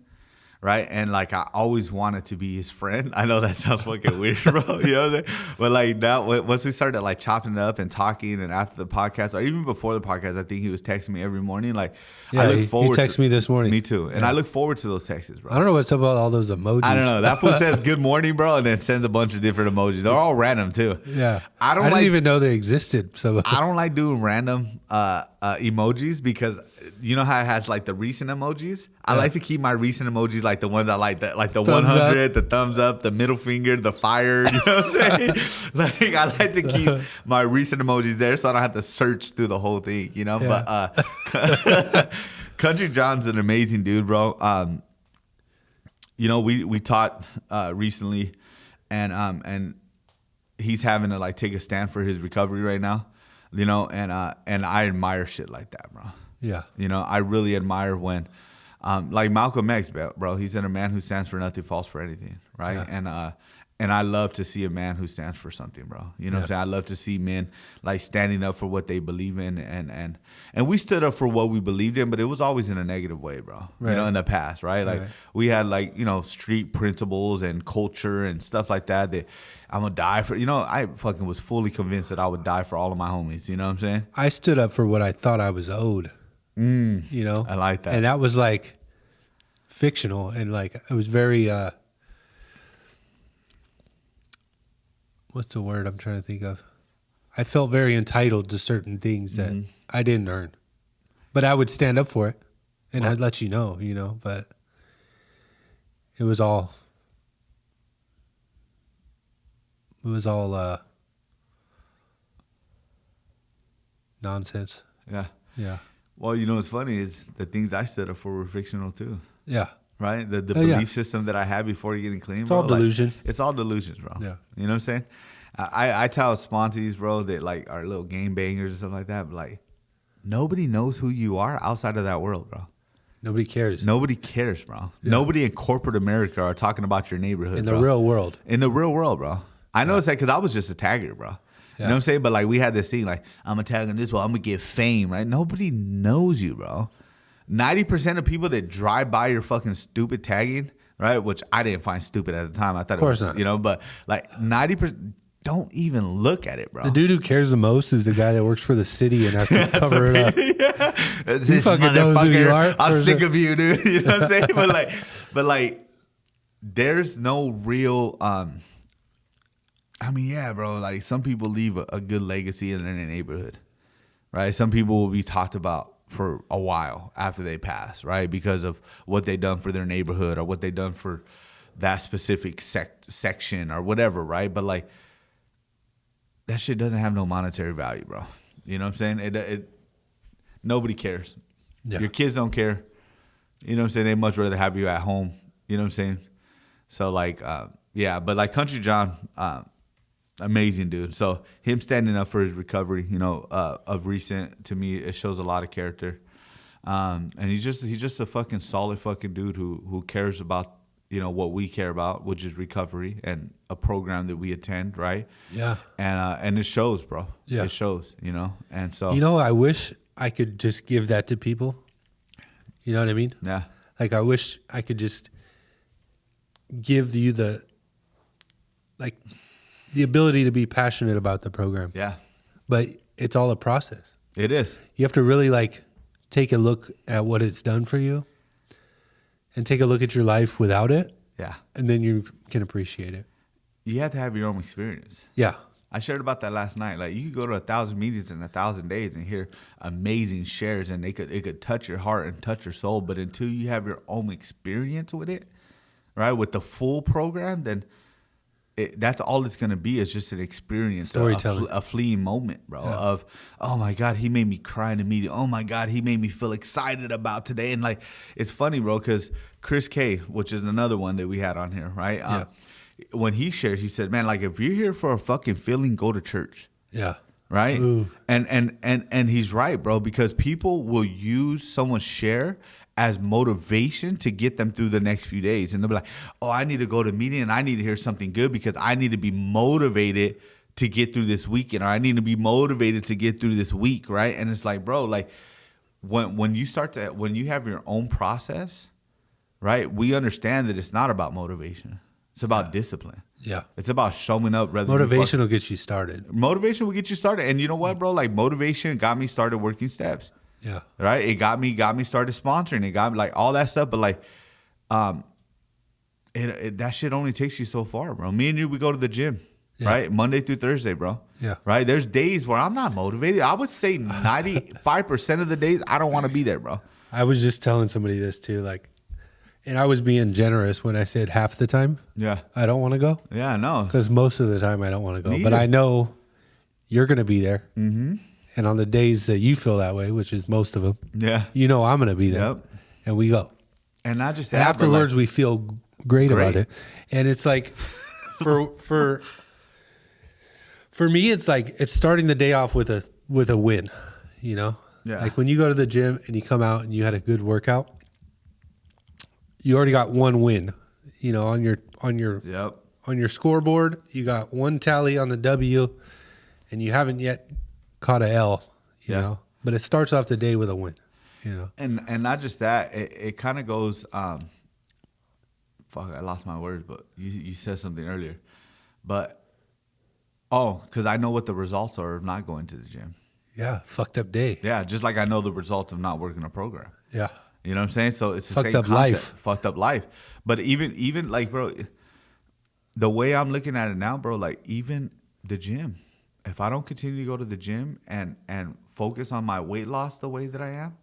right? And like I always wanted to be his friend. I know that sounds fucking weird, bro. You know what I'm saying? But like now, once we started like chopping it up and talking, and after the podcast, or even before the podcast, I think he was texting me every morning. Like Yeah, I look he forward. texted me this morning. Me too, and I look forward to those texts, bro. I don't know what's up about all those emojis. I don't know. That fool says good morning, bro, and then sends a bunch of different emojis. They're all random too. Yeah. I didn't like- even know they existed. So I don't like doing random emojis, because you know how it has like the recent emojis? I like to keep my recent emojis like the ones I like the Thumbs 100, the thumbs up, the middle finger, the fire. You know what I'm saying? Like I like to keep my recent emojis there so I don't have to search through the whole thing, you know? Yeah. But Country John's an amazing dude, bro. We taught recently, and he's having to like take a stand for his recovery right now, and I admire shit like that, bro. yeah. I really admire when, like Malcolm X, bro. He said a man who stands for nothing falls for anything, right? Yeah. And I love to see a man who stands for something, bro. You know what I'm saying? I love to see men like standing up for what they believe in, and we stood up for what we believed in, but it was always in a negative way, bro. Right. In the past, right? Like we had like street principles and culture and stuff like that. That I'm gonna die for. I fucking was fully convinced that I would die for all of my homies. You know what I'm saying? I stood up for what I thought I was owed. I like that. And that was like fictional, and like it was very what's the word I'm trying to think of? I felt very entitled to certain things that I didn't earn. But I would stand up for it, and I'd let you know, but it was all nonsense. Yeah. Yeah. Well, what's funny is the things I stood up for were fictional too. Yeah. Right? The Oh, yeah. belief system that I had before getting clean. It's all delusion. It's all delusions, bro. Yeah. You know what I'm saying? I tell sponsees, bro, that like are little game bangers and stuff like that, but like nobody knows who you are outside of that world, bro. Nobody cares. Nobody cares, bro. Yeah. Nobody in corporate America are talking about your neighborhood, In the bro. real world. In the real world, bro. I know it's like, because I was just a tagger, bro. You know what I'm saying? But like we had this thing like, I'm a tag on this, well, I'm going to get fame, right? Nobody knows you, bro. 90% of people that drive by your fucking stupid tagging right? Which I didn't find stupid at the time. I thought Of course it was, not. you know, but like 90% don't even look at it, bro. The dude who cares the most is the guy that works for the city and has to cover it up. This fucking knows who you motherfucker, are, I'm or is sick it- of you, dude. You know what I'm saying? but like, there's no real. I mean, yeah, bro. Like some people leave a good legacy in their neighborhood, right? Some people will be talked about for a while after they pass, right? Because of what they done for their neighborhood or what they done for that specific section or whatever, right? But like, that shit doesn't have no monetary value, bro. You know what I'm saying? It nobody cares. Yeah. Your kids don't care. You know what I'm saying? They much rather have you at home. You know what I'm saying? So like, yeah, but like Country John, amazing dude. So him standing up for his recovery, you know, of recent, to me, it shows a lot of character. And he's just a fucking solid fucking dude who cares about, you know, what we care about, which is recovery and a program that we attend, right? Yeah. And it shows, bro. Yeah. It shows, you know. And so You know, I wish I could just give that to people. You know what I mean? yeah. Like, I wish I could just give you the ability to be passionate about the program. Yeah. But it's all a process. It is. You have to really like take a look at what it's done for you and take a look at your life without it, Yeah. and then you can appreciate it. You have to have your own experience. Yeah. I shared about that last night. Like, you could go to 1,000 meetings in 1,000 days and hear amazing shares, and it could touch your heart and touch your soul. But until you have your own experience with it, right, with the full program, then that's all it's gonna be, is just an experience, Storytelling. a fleeting moment, bro. Of, oh my God, he made me cry in a meeting. Oh my God, he made me feel excited about today. And like, it's funny, bro, because Chris K, which is another one that we had on here, right? Yeah. When he shared, he said, "Man, like if you're here for a fucking feeling, go to church." Yeah. Right? Ooh. And he's right, bro, because people will use someone's share as motivation to get them through the next few days. And they'll be like, "Oh, I need to go to a meeting and I need to hear something good because I need to be motivated to get through this weekend, or I need to be motivated to get through this week," right? And it's like, bro, like when you have your own process, right? We understand that it's not about motivation. It's about discipline. Yeah. It's about showing up. Motivation will get you started. Motivation will get you started. And you know what, bro? Like, motivation got me started working steps. Yeah. Right? It got me started sponsoring. It got me like all that stuff. But like, that shit only takes you so far, bro. Me and you, we go to the gym, right? Monday through Thursday, bro. Yeah. Right? There's days where I'm not motivated. I would say 95% of the days I don't want to be there, bro. I was just telling somebody this too, like, and I was being generous when I said half the time Yeah. I don't want to go, Yeah, no. because most of the time I don't want to go. Me But either. I know you're going to be there. Mm-hmm. And on the days that you feel that way, which is most of them, Yeah. you know I'm going to be there. Yep. And we go. And not just And that, but, afterwards, like, we feel great about Great. it. And it's like, for me, it's like it's starting the day off with a win. You know, Yeah. like when you go to the gym and you come out and you had a good workout, you already got one win. You know, on your scoreboard, you got one tally on the W, and you haven't yet caught a L. You Yeah. know, but it starts off the day with a win. You know, And not just that, it kind of goes. Fuck, I lost my words, but you said something earlier, but because I know what the results are of not going to the gym. yeah, fucked up day. Yeah, just like I know the results of not working a program. Yeah, You know what I'm saying? So it's the Fucked same up concept. life. Fucked up life. But even like, bro, the way I'm looking at it now, bro, like even the gym. If I don't continue to go to the gym and focus on my weight loss the way that I am,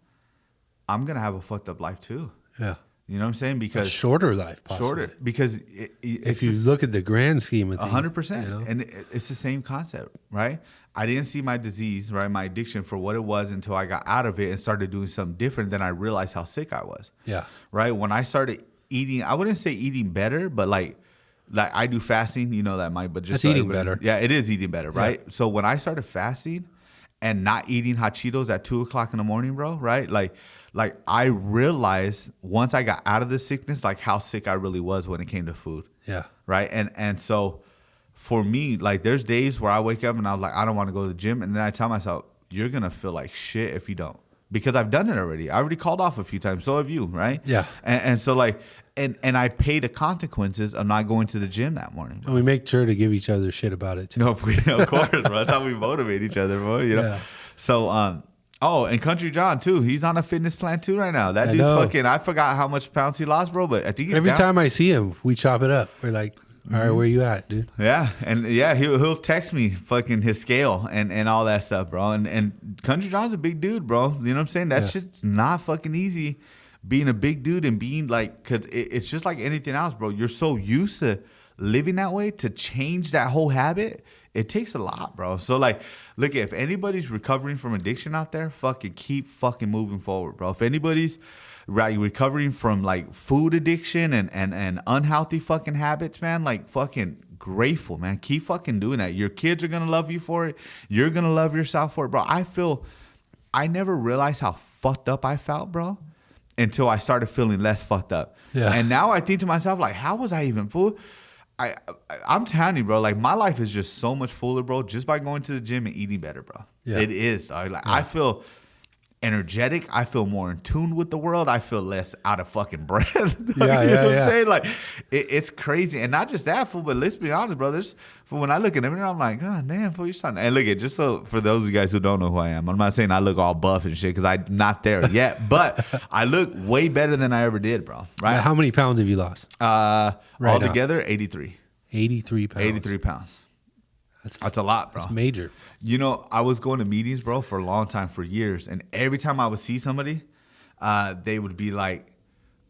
I'm gonna have a fucked up life too. yeah. You know what I'm saying? A Because shorter life, possibly. shorter. Because If you look at the grand scheme of things, 100%, you know? and it's the same concept, right? I didn't see my disease, right, my addiction for what it was until I got out of it and started doing something different. Then I realized how sick I was. Yeah. Right. When I started eating, I wouldn't say eating better, but like I do fasting, you know that, Mike. But just That's so eating everybody- better. Yeah, it is eating better, right? So when I started fasting and not eating hot Cheetos at 2:00 in the morning, bro, right? Like I realized once I got out of the sickness, like how sick I really was when it came to food. Yeah. Right. And so for me, like there's days where I wake up and I was like, I don't want to go to the gym. And then I tell myself, you're going to feel like shit if you don't. because I've done it already. I already called off a few times. So have you, right? Yeah. And so like, and I pay the consequences of not going to the gym that morning. And we make sure to give each other shit about it too. No, of course, bro. That's how we motivate each other, bro. You know. Yeah. So, oh, and Country John too. He's on a fitness plan too right now. That dude's know. fucking. I forgot how much pounds he lost, bro. But I think he's Every down. time I see him, we chop it up. We're like, all right, where you at, dude? Yeah, and yeah, he'll text me fucking his scale and all that stuff, bro. And Country John's a big dude, bro. You know what I'm saying? That shit's not fucking easy. Being a big dude and being like, cause it's just like anything else, bro. You're so used to living that way, to change that whole habit, it takes a lot, bro. So like, look, if anybody's recovering from addiction out there, fucking keep fucking moving forward, bro. If anybody's recovering from like food addiction and unhealthy fucking habits, man, like fucking grateful, man. Keep fucking doing that. Your kids are gonna love you for it. You're gonna love yourself for it, bro. I never realized how fucked up I felt, bro, until I started feeling less fucked up. Yeah. And now I think to myself, like, how was I even fool? I'm telling you, bro, like my life is just so much fuller, bro, just by going to the gym and eating better, bro. Yeah. It is. I feel energetic. I feel more in tune with the world. I feel less out of fucking breath. You know what I'm saying? Like, it's crazy. And not just that, fool, but let's be honest, brothers. For when I look at everything, I'm like, God damn, fool, you're starting. And look at, just so for those of you guys who don't know who I am, I'm not saying I look all buff and shit, because I'm not there yet, but I look way better than I ever did, bro. Right? How many pounds have you lost? Altogether, 83. 83 pounds. 83 pounds. That's a lot, bro. That's major. You know, I was going to meetings, bro, for a long time, for years. And every time I would see somebody, they would be like,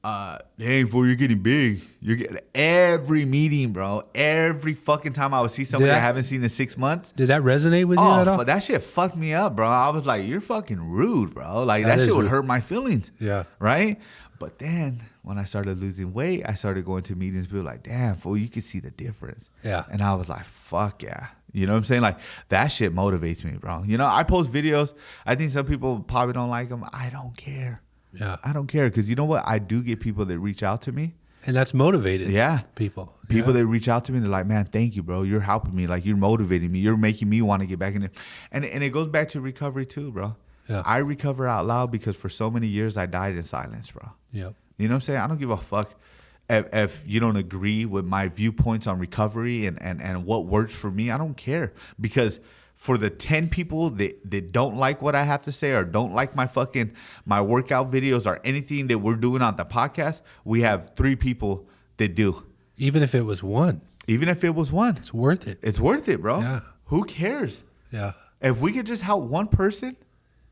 dang, fool, you're getting big. You're getting every meeting, bro. Every fucking time I would see somebody I haven't seen in 6 months. Did that resonate with you at all? That shit fucked me up, bro. I was like, you're fucking rude, bro. Like, that shit would hurt my feelings. Yeah. Right? But then when I started losing weight, I started going to meetings. People were like, damn, fool, you can see the difference. Yeah. And I was like, fuck yeah. You know what I'm saying? Like, that shit motivates me, bro. You know, I post videos. I think some people probably don't like them. I don't care. Yeah. I don't care, because you know what? I do get people that reach out to me. And that's motivated. Yeah. People That reach out to me, they're like, man, thank you, bro. You're helping me. Like, you're motivating me. You're making me want to get back in it. And it goes back to recovery too, bro. Yeah. I recover out loud because for so many years I died in silence, bro. Yep. You know what I'm saying? I don't give a fuck if you don't agree with my viewpoints on recovery and what works for me. I don't care, because for the 10 people that don't like what I have to say or don't like my workout videos or anything that we're doing on the podcast, we have 3 people that do. Even if it was one, It's worth it. It's worth it, bro. Yeah. Who cares? Yeah. If we could just help one person,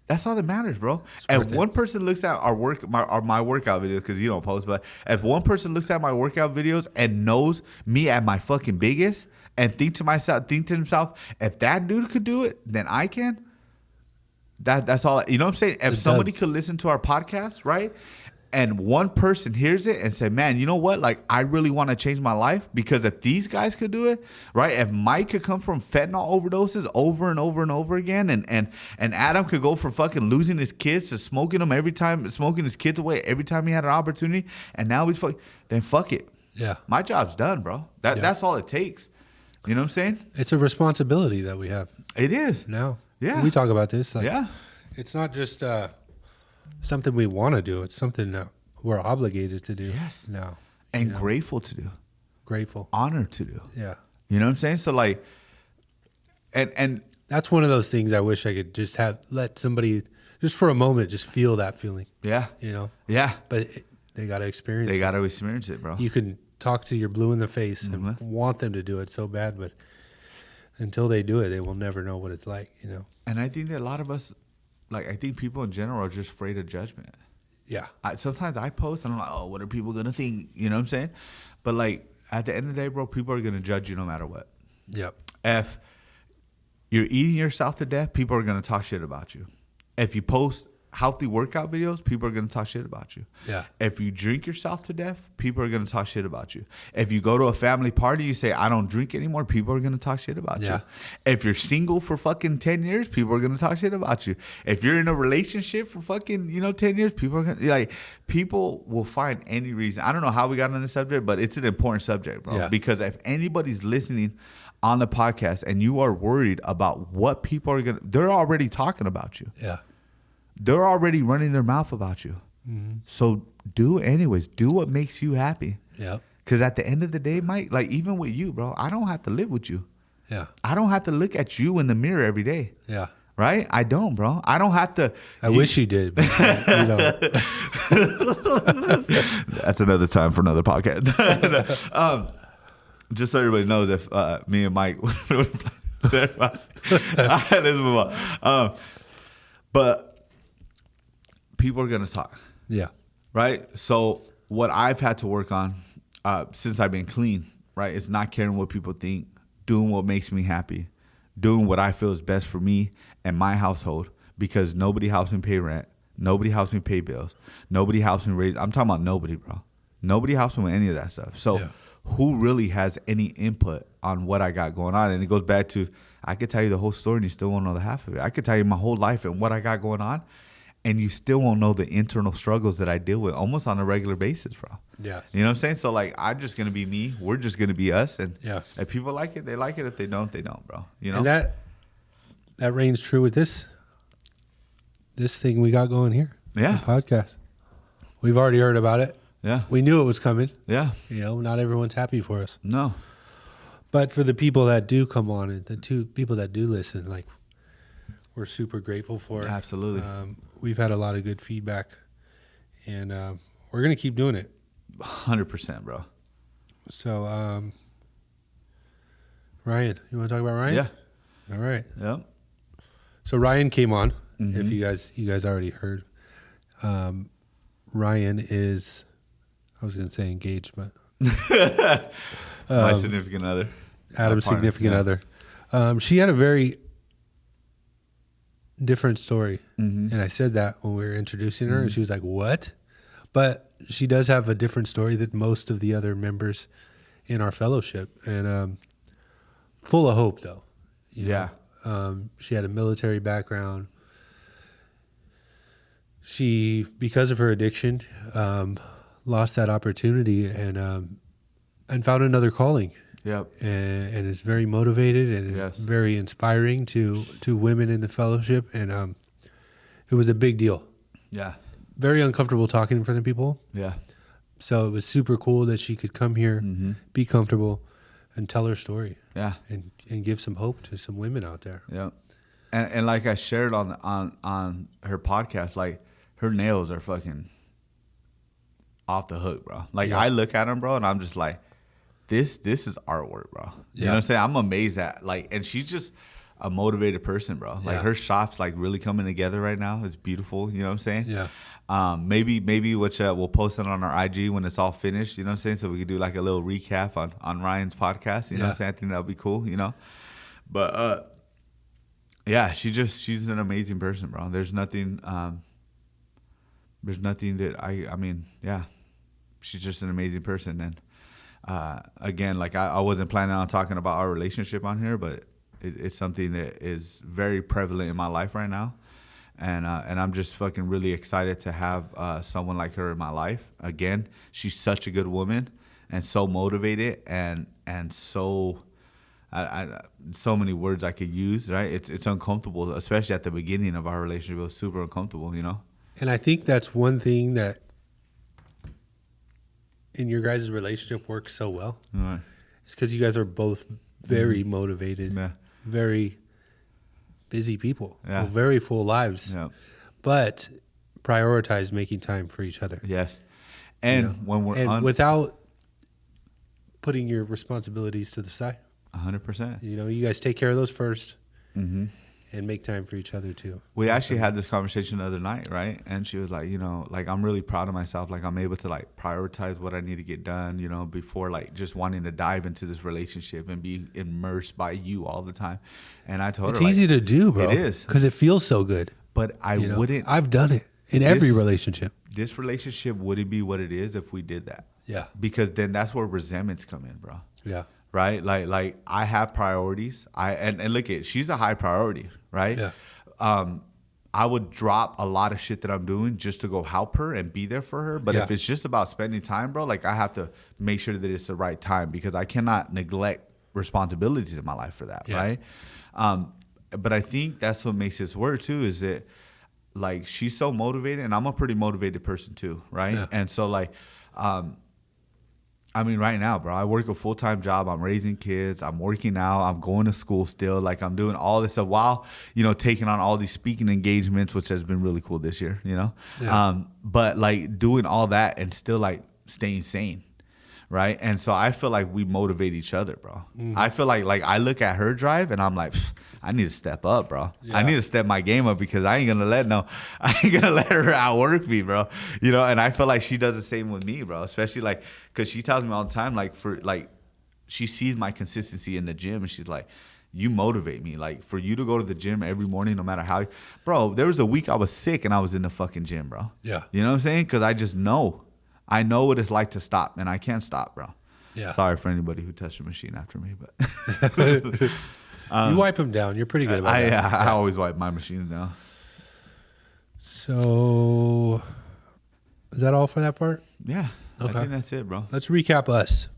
that's all that matters, bro. If one person looks at my workout videos, because you don't post, but if one person looks at my workout videos and knows me at my fucking biggest and think to himself, if that dude could do it, then I can. That's all. You know what I'm saying? If somebody could listen to our podcast, right, and one person hears it and say, man, you know what? Like, I really want to change my life, because if these guys could do it, right? If Mike could come from fentanyl overdoses over and over and over again, and Adam could go from fucking losing his kids to smoking his kids away every time he had an opportunity, and now he's then fuck it. Yeah. My job's done, bro. That's all it takes. You know what I'm saying? It's a responsibility that we have It is. now. Yeah. We talk about this. Like, Yeah. It's not just something we want to do. It's something that we're obligated to do. Yes. Now. And grateful to do. Grateful. Honored to do. Yeah. You know what I'm saying? So like, and That's one of those things I wish I could just let somebody just for a moment just feel that feeling. yeah. You know. Yeah. But they got to experience. They it. got to experience it, bro. You can talk to your blue in the face and want them to do it so bad, but until they do it, they will never know what it's like. You know. And I think that a lot of us, like, I think people in general are just afraid of judgment. Yeah. Sometimes I post and I'm like, oh, what are people going to think? You know what I'm saying? But like, at the end of the day, bro, people are going to judge you no matter what. Yep. If you're eating yourself to death, people are going to talk shit about you. If you post healthy workout videos, people are going to talk shit about you. Yeah. If you drink yourself to death, people are going to talk shit about you. If you go to a family party, you say, I don't drink anymore, people are going to talk shit about Yeah. you. If you're single for fucking 10 years, people are going to talk shit about you. If you're in a relationship for fucking, 10 years, people will find any reason. I don't know how we got on this subject, but it's an important subject, bro. Yeah. Because if anybody's listening on the podcast and you are worried about what people are they're already talking about you. Yeah. they're already running their mouth about you. So do it anyways. Do what makes you happy. Yeah. Because at the end of the day, Mike, like even with you, bro, I don't have to live with you. Yeah. I don't have to look at you in the mirror every day. Yeah. Right? I don't, bro. I don't have to. I wish you did. But, you know. That's another time for another podcast. Just so everybody knows, if me and Mike, all right, let's move on. But people are gonna talk, Yeah. right? So what I've had to work on since I've been clean, right, is not caring what people think, doing what makes me happy, doing what I feel is best for me and my household, because nobody helps me pay rent. Nobody helps me pay bills. Nobody helps me raise. I'm talking about nobody, bro. Nobody helps me with any of that stuff. So Yeah. who really has any input on what I got going on? And it goes back to, I could tell you the whole story and you still won't know the half of it. I could tell you my whole life and what I got going on, and you still won't know the internal struggles that I deal with almost on a regular basis, bro. Yeah. You know what I'm saying? So like, I'm just going to be me. We're just going to be us. And Yeah. if people like it, they like it. If they don't, they don't, bro. You know? And that reigns true with this thing we got going here. Yeah. The podcast. We've already heard about it. Yeah. We knew it was coming. Yeah. You know, not everyone's happy for us. No. But for the people that do come on and the two people that do listen, like, we're super grateful for it. Absolutely. We've had a lot of good feedback, and we're going to keep doing it. 100%, bro. So, Ryan, you want to talk about Ryan? Yeah. All right. Yep. So Ryan came on. Mm-hmm. If you guys already heard, Ryan is, I was going to say engaged, but My significant other. Adam's Partner, significant yeah. other. She had a very different story, Mm-hmm. and I said that when we were introducing her, and she was like, "What?" But she does have a different story than most of the other members in our fellowship, and full of hope, though. You Yeah. know? She had a military background. She, because of her addiction, lost that opportunity and found another calling. Yep. And is very motivated and Yes. is very inspiring to women in the fellowship. And it was a big deal. Yeah. Very uncomfortable talking in front of people. Yeah. So it was super cool that she could come here, be comfortable, and tell her story Yeah. and give some hope to some women out there. Yep. And like I shared on her podcast, like her nails are fucking off the hook, bro. Like Yeah. I look at them, bro, and I'm just like, this is artwork, bro. You know Yeah. what I'm saying? I'm amazed at like, and she's just a motivated person, bro. Like Yeah. her shop's like really coming together right now. It's beautiful. You know what I'm saying? Yeah. Maybe which we'll post it on our IG when it's all finished. You know what I'm saying? So we could do like a little recap on Ryan's podcast. You know what I'm Yeah. saying? I think that would be cool. You know, but yeah, she's an amazing person, bro. There's nothing that I mean, yeah, she's just an amazing person. And again, like I wasn't planning on talking about our relationship on here, but it's something that is very prevalent in my life right now. And I'm just fucking really excited to have someone like her in my life. Again, she's such a good woman and so motivated and so so many words I could use, right? It's uncomfortable, especially at the beginning of our relationship. It was super uncomfortable, you know? And I think that's one thing that in your guys' relationship works so well. All right. It's because you guys are both very motivated, Yeah. very busy people, Yeah. with very full lives, Yeah. but prioritize making time for each other. Yes. And you know? when we're and without putting your responsibilities to the side. 100%. You know, you guys take care of those first Mm-hmm. and make time for each other too. We actually had this conversation the other night, right? And she was like, you know, like I'm really proud of myself. Like I'm able to like prioritize what I need to get done, you know, before like just wanting to dive into this relationship and be immersed by you all the time. And I told It's her, like, easy to do, bro. It is. Because it feels so good. but I You know? wouldn't. I've done it in every This- relationship. This relationship wouldn't be what it is if we did that. Yeah. Because then that's where resentments come in, bro. Yeah. Right? Like I have priorities. And look at, she's a high priority, right? Yeah. I would drop a lot of shit that I'm doing just to go help her and be there for her. But if Yeah. it's just about spending time, bro, like I have to make sure that it's the right time because I cannot neglect responsibilities in my life for that, Yeah. right? But I think that's what makes this work too, is that like she's so motivated, and I'm a pretty motivated person too, right? Yeah. And so like, I mean, right now, bro, I work a full-time job. I'm raising kids. I'm working out. I'm going to school still. Like, I'm doing all this stuff while, taking on all these speaking engagements, which has been really cool this year, Yeah. But, like, doing all that and still, like, staying sane, right? And so I feel like we motivate each other, bro. I feel like I look at her drive, and I'm like, "Pff, I need to step up, bro. Yeah. I need to step my game up because I ain't gonna let her outwork me, bro. And I feel like she does the same with me, bro. Especially like, cause she tells me all the time, like she sees my consistency in the gym, and she's like, you motivate me. Like, for you to go to the gym every morning, no matter how, bro. There was a week I was sick and I was in the fucking gym, bro. Yeah. You know what I'm saying? Cause I just know, I know what it's like to stop, and I can't stop, bro. Yeah. Sorry for anybody who touched the machine after me, but. You wipe them down. You're pretty good about that. I always wipe my machines down. So, is that all for that part? Yeah. Okay. I think that's it, bro. Let's recap us.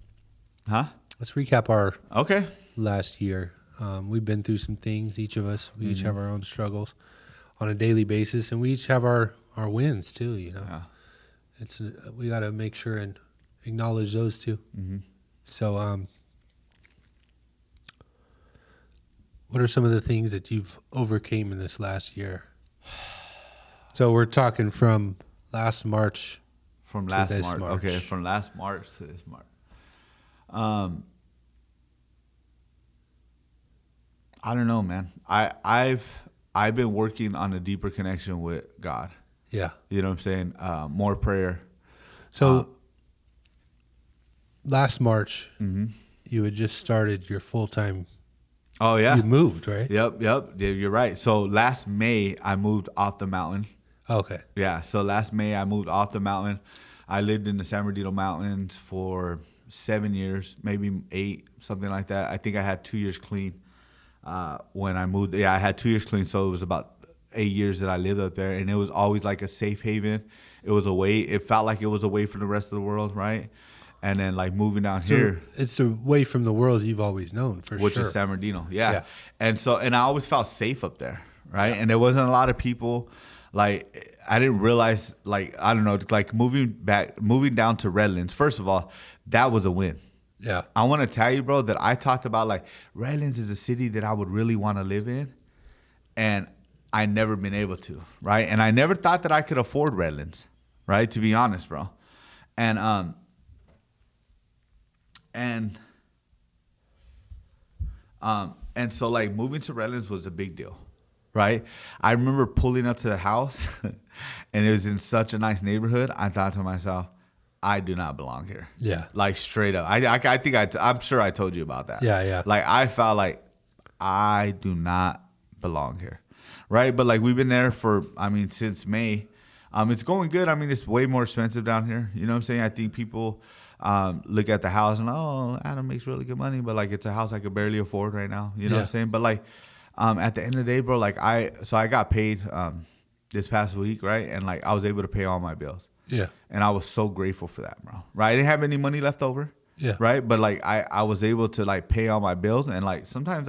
Huh? Let's recap our Okay. last year. We've been through some things, each of us. We each Mm-hmm. have our own struggles on a daily basis, and we each have our wins too. Yeah. It's we got to make sure and acknowledge those too. Mm-hmm. So, what are some of the things that you've overcame in this last year? So we're talking from last March. From To last this March. March. Okay, from last March to this March. I don't know, man. I've been working on a deeper connection with God. Yeah. You know what I'm saying? More prayer. So last March, Mm-hmm. you had just started your full-time. Oh yeah. You moved, right? Yep. Yeah, you're right. So last May I moved off the mountain. Okay. Yeah, so last May I moved off the mountain. I lived in the San Bernardino Mountains for 7 years, maybe 8, something like that. I think I had 2 years clean when I moved. Yeah, I had 2 years clean, so it was about 8 years that I lived up there, and it was always like a safe haven. It was away. It felt like it was away from the rest of the world, right? And then like moving down here, It's away from the world you've always known, for which sure. is San Bernardino. Yeah. Yeah. And I always felt safe up there, right? And there wasn't a lot of people. Like, I didn't realize, like, I don't know, like moving down to Redlands. First of all, that was a win. Yeah. I want to tell you, bro, that I talked about like Redlands is a city that I would really want to live in, and I never been able to, right? And I never thought that I could afford Redlands, right? To be honest, bro. And so like moving to Redlands was a big deal, right? I remember pulling up to the house, and it was in such a nice neighborhood. I thought to myself, I do not belong here. Yeah. Like straight up. I'm sure I told you about that. Yeah, yeah. Like I felt like I do not belong here, right? But like we've been there since May. It's going good. I mean, it's way more expensive down here. You know what I'm saying? I think people look at the house and, oh, Adam makes really good money, but like it's a house I could barely afford right now. You know what I'm saying? But like at the end of the day, bro, like I got paid this past week, right? And like I was able to pay all my bills. Yeah. And I was so grateful for that, bro. Right? I didn't have any money left over. Yeah. Right? But like I was able to like pay all my bills, and like sometimes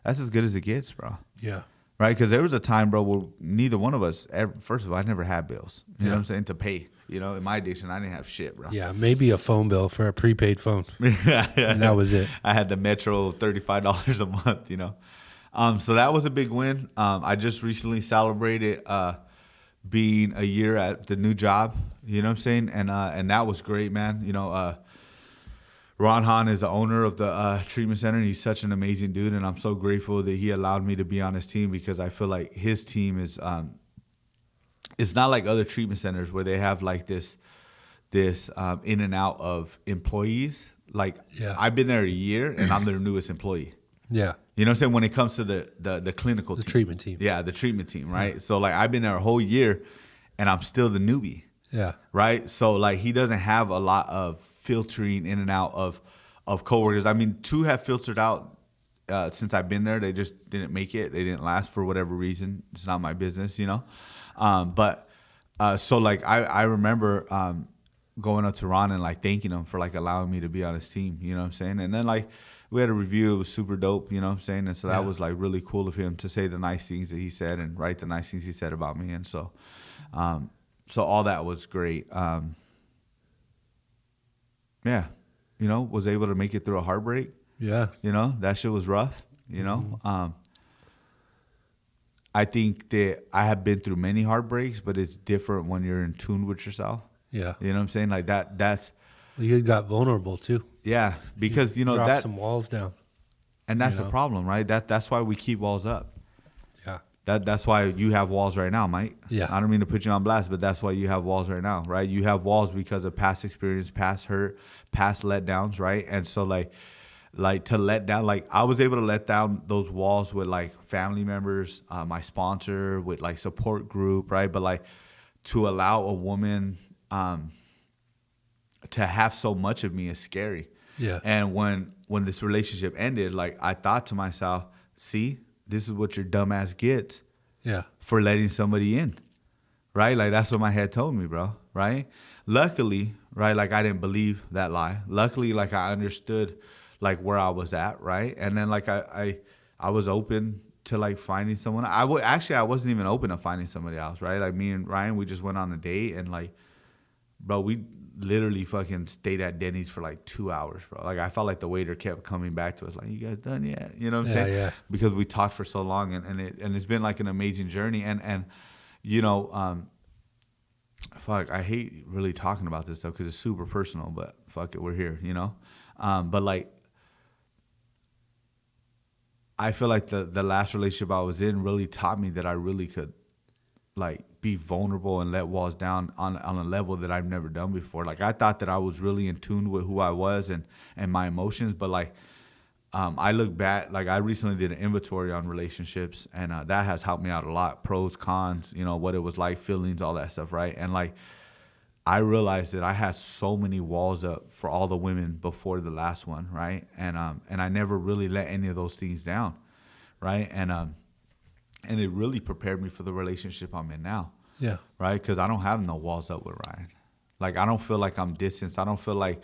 that's as good as it gets, bro. Yeah. Right? Because there was a time, bro, where neither one of us first of all, I never had bills. You know what I'm saying? To pay. You know, in my addiction, I didn't have shit, bro. Yeah. Maybe a phone bill for a prepaid phone. yeah. And that was it. I had the Metro $35 a month, you know. So that was a big win. I just recently celebrated being a year at the new job, you know what I'm saying? And that was great, man. You know, Ron Hahn is the owner of the treatment center, and he's such an amazing dude, and I'm so grateful that he allowed me to be on his team, because I feel like his team is it's not like other treatment centers where they have like this in and out of employees. Like I've been there a year and I'm their newest employee. Yeah. You know what I'm saying? When it comes to the clinical The team. treatment team. Yeah, the treatment team, right? So like I've been there a whole year and I'm still the newbie. Yeah. Right? So like he doesn't have a lot of filtering in and out of coworkers. I mean, 2 have filtered out since I've been there. They just didn't make it. They didn't last for whatever reason. It's not my business, you know? So like I remember going up to Ron and like thanking him for like allowing me to be on his team, you know what I'm saying? And then like we had a review. It was super dope, you know what I'm saying? And so that Yeah. was like really cool of him to say the nice things that he said and write the nice things he said about me. And so, so all that was great. Yeah, you know, was able to make it through a heartbreak. Yeah. You know, that shit was rough, you know? I think that I have been through many heartbreaks, but it's different when you're in tune with yourself. Yeah. You know what I'm saying? Like that's, You got vulnerable too. yeah, because, you know, Drop that, some walls down. and that's you the know? problem, right? That's why we keep walls up. Yeah. That's why you have walls right now, Mike. Yeah. I don't mean to put you on blast, but that's why you have walls right now, right? You have walls because of past experience, past hurt, past letdowns, right? And so like to let down, like I was able to let down those walls with like family members, my sponsor, with like support group, right? But like to allow a woman to have so much of me is scary. Yeah. And when this relationship ended, like I thought to myself, see, this is what your dumbass gets Yeah. for letting somebody in, right? Like that's what my head told me, bro, right? Luckily, right, like I didn't believe that lie. Luckily, like I understood like where I was at, right? And then like I was open to like finding someone. I wasn't even open to finding somebody else, right? Like me and Ryan, we just went on a date and like, bro, we literally fucking stayed at Denny's for like 2 hours, bro. Like I felt like the waiter kept coming back to us like, you guys done yet? You know what I'm saying? Yeah. Because we talked for so long and it's been like an amazing journey. And you know, fuck, I hate really talking about this stuff because it's super personal, but fuck it, we're here, you know? But like, I feel like the last relationship I was in really taught me that I really could like be vulnerable and let walls down on a level that I've never done before. Like I thought that I was really in tune with who I was and my emotions, but like I look back, like I recently did an inventory on relationships and that has helped me out a lot. Pros, cons, you know, what it was like, feelings, all that stuff, right? And like I realized that I had so many walls up for all the women before the last one, right? And I never really let any of those things down, right? And it really prepared me for the relationship I'm in now. Yeah. Right? Because I don't have no walls up with Ryan. Like, I don't feel like I'm distanced. I don't feel like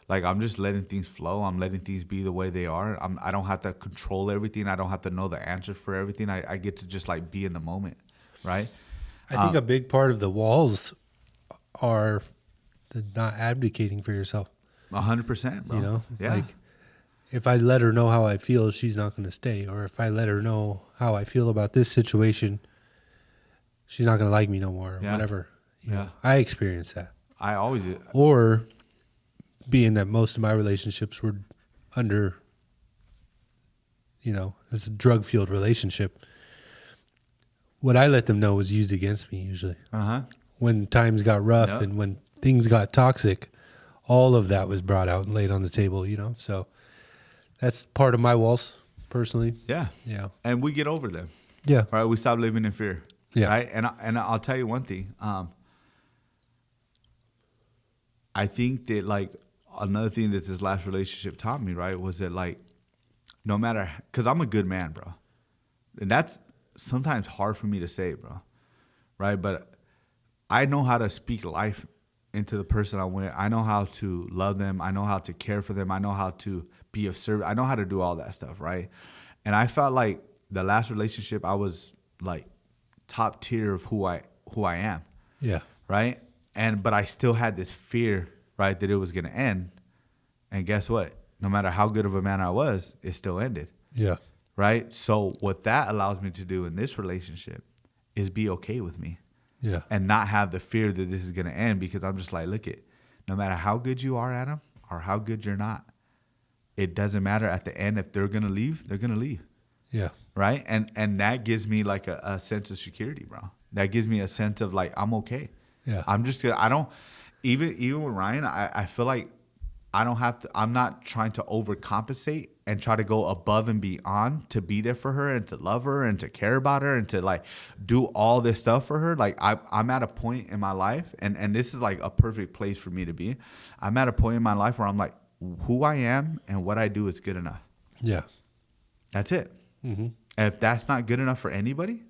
I'm just letting things flow. I'm letting things be the way they are. I don't have to control everything. I don't have to know the answers for everything. I get to just, like, be in the moment. Right? I think a big part of the walls are the not advocating for yourself. 100%, bro. You know? Yeah. Like, if I let her know how I feel, she's not going to stay. Or if I let her know how I feel about this situation, she's not going to like me no more, or Yeah. whatever. You Yeah. know, I experienced that. I always... Or being that most of my relationships were under, you know, it's a drug-fueled relationship. What I let them know was used against me usually. Uh-huh. When times got rough Yep. and when things got toxic, all of that was brought out and laid on the table, you know? So that's part of my walls, personally. Yeah. Yeah. And we get over them. Yeah. Right? We stop living in fear. Yeah. Right? And I'll tell you one thing. I think that, like, another thing that this last relationship taught me, right, was that, like, no matter, because I'm a good man, bro. And that's sometimes hard for me to say, bro. Right? But I know how to speak life into the person I'm with. I know how to love them. I know how to care for them. I know how to be of service. I know how to do all that stuff, right? And I felt like the last relationship, I was, like, top tier of who I am. Yeah. Right? But I still had this fear, right, that it was going to end. And guess what? No matter how good of a man I was, it still ended. Yeah. Right? So what that allows me to do in this relationship is be okay with me Yeah. and not have the fear that this is going to end, because I'm just like, look it, no matter how good you are, Adam, or how good you're not, it doesn't matter at the end. If they're going to leave, they're going to leave. Yeah. Right? And that gives me like a sense of security, bro. That gives me a sense of like, I'm okay. Yeah. I'm just, I don't, even with Ryan, I feel like I don't have to, I'm not trying to overcompensate and try to go above and beyond to be there for her and to love her and to care about her and to like do all this stuff for her. Like I'm at a point in my life, and this is like a perfect place for me to be. I'm at a point in my life where I'm like, who I am and what I do is good enough. Yeah. That's it. Mm-hmm. And if that's not good enough for anybody,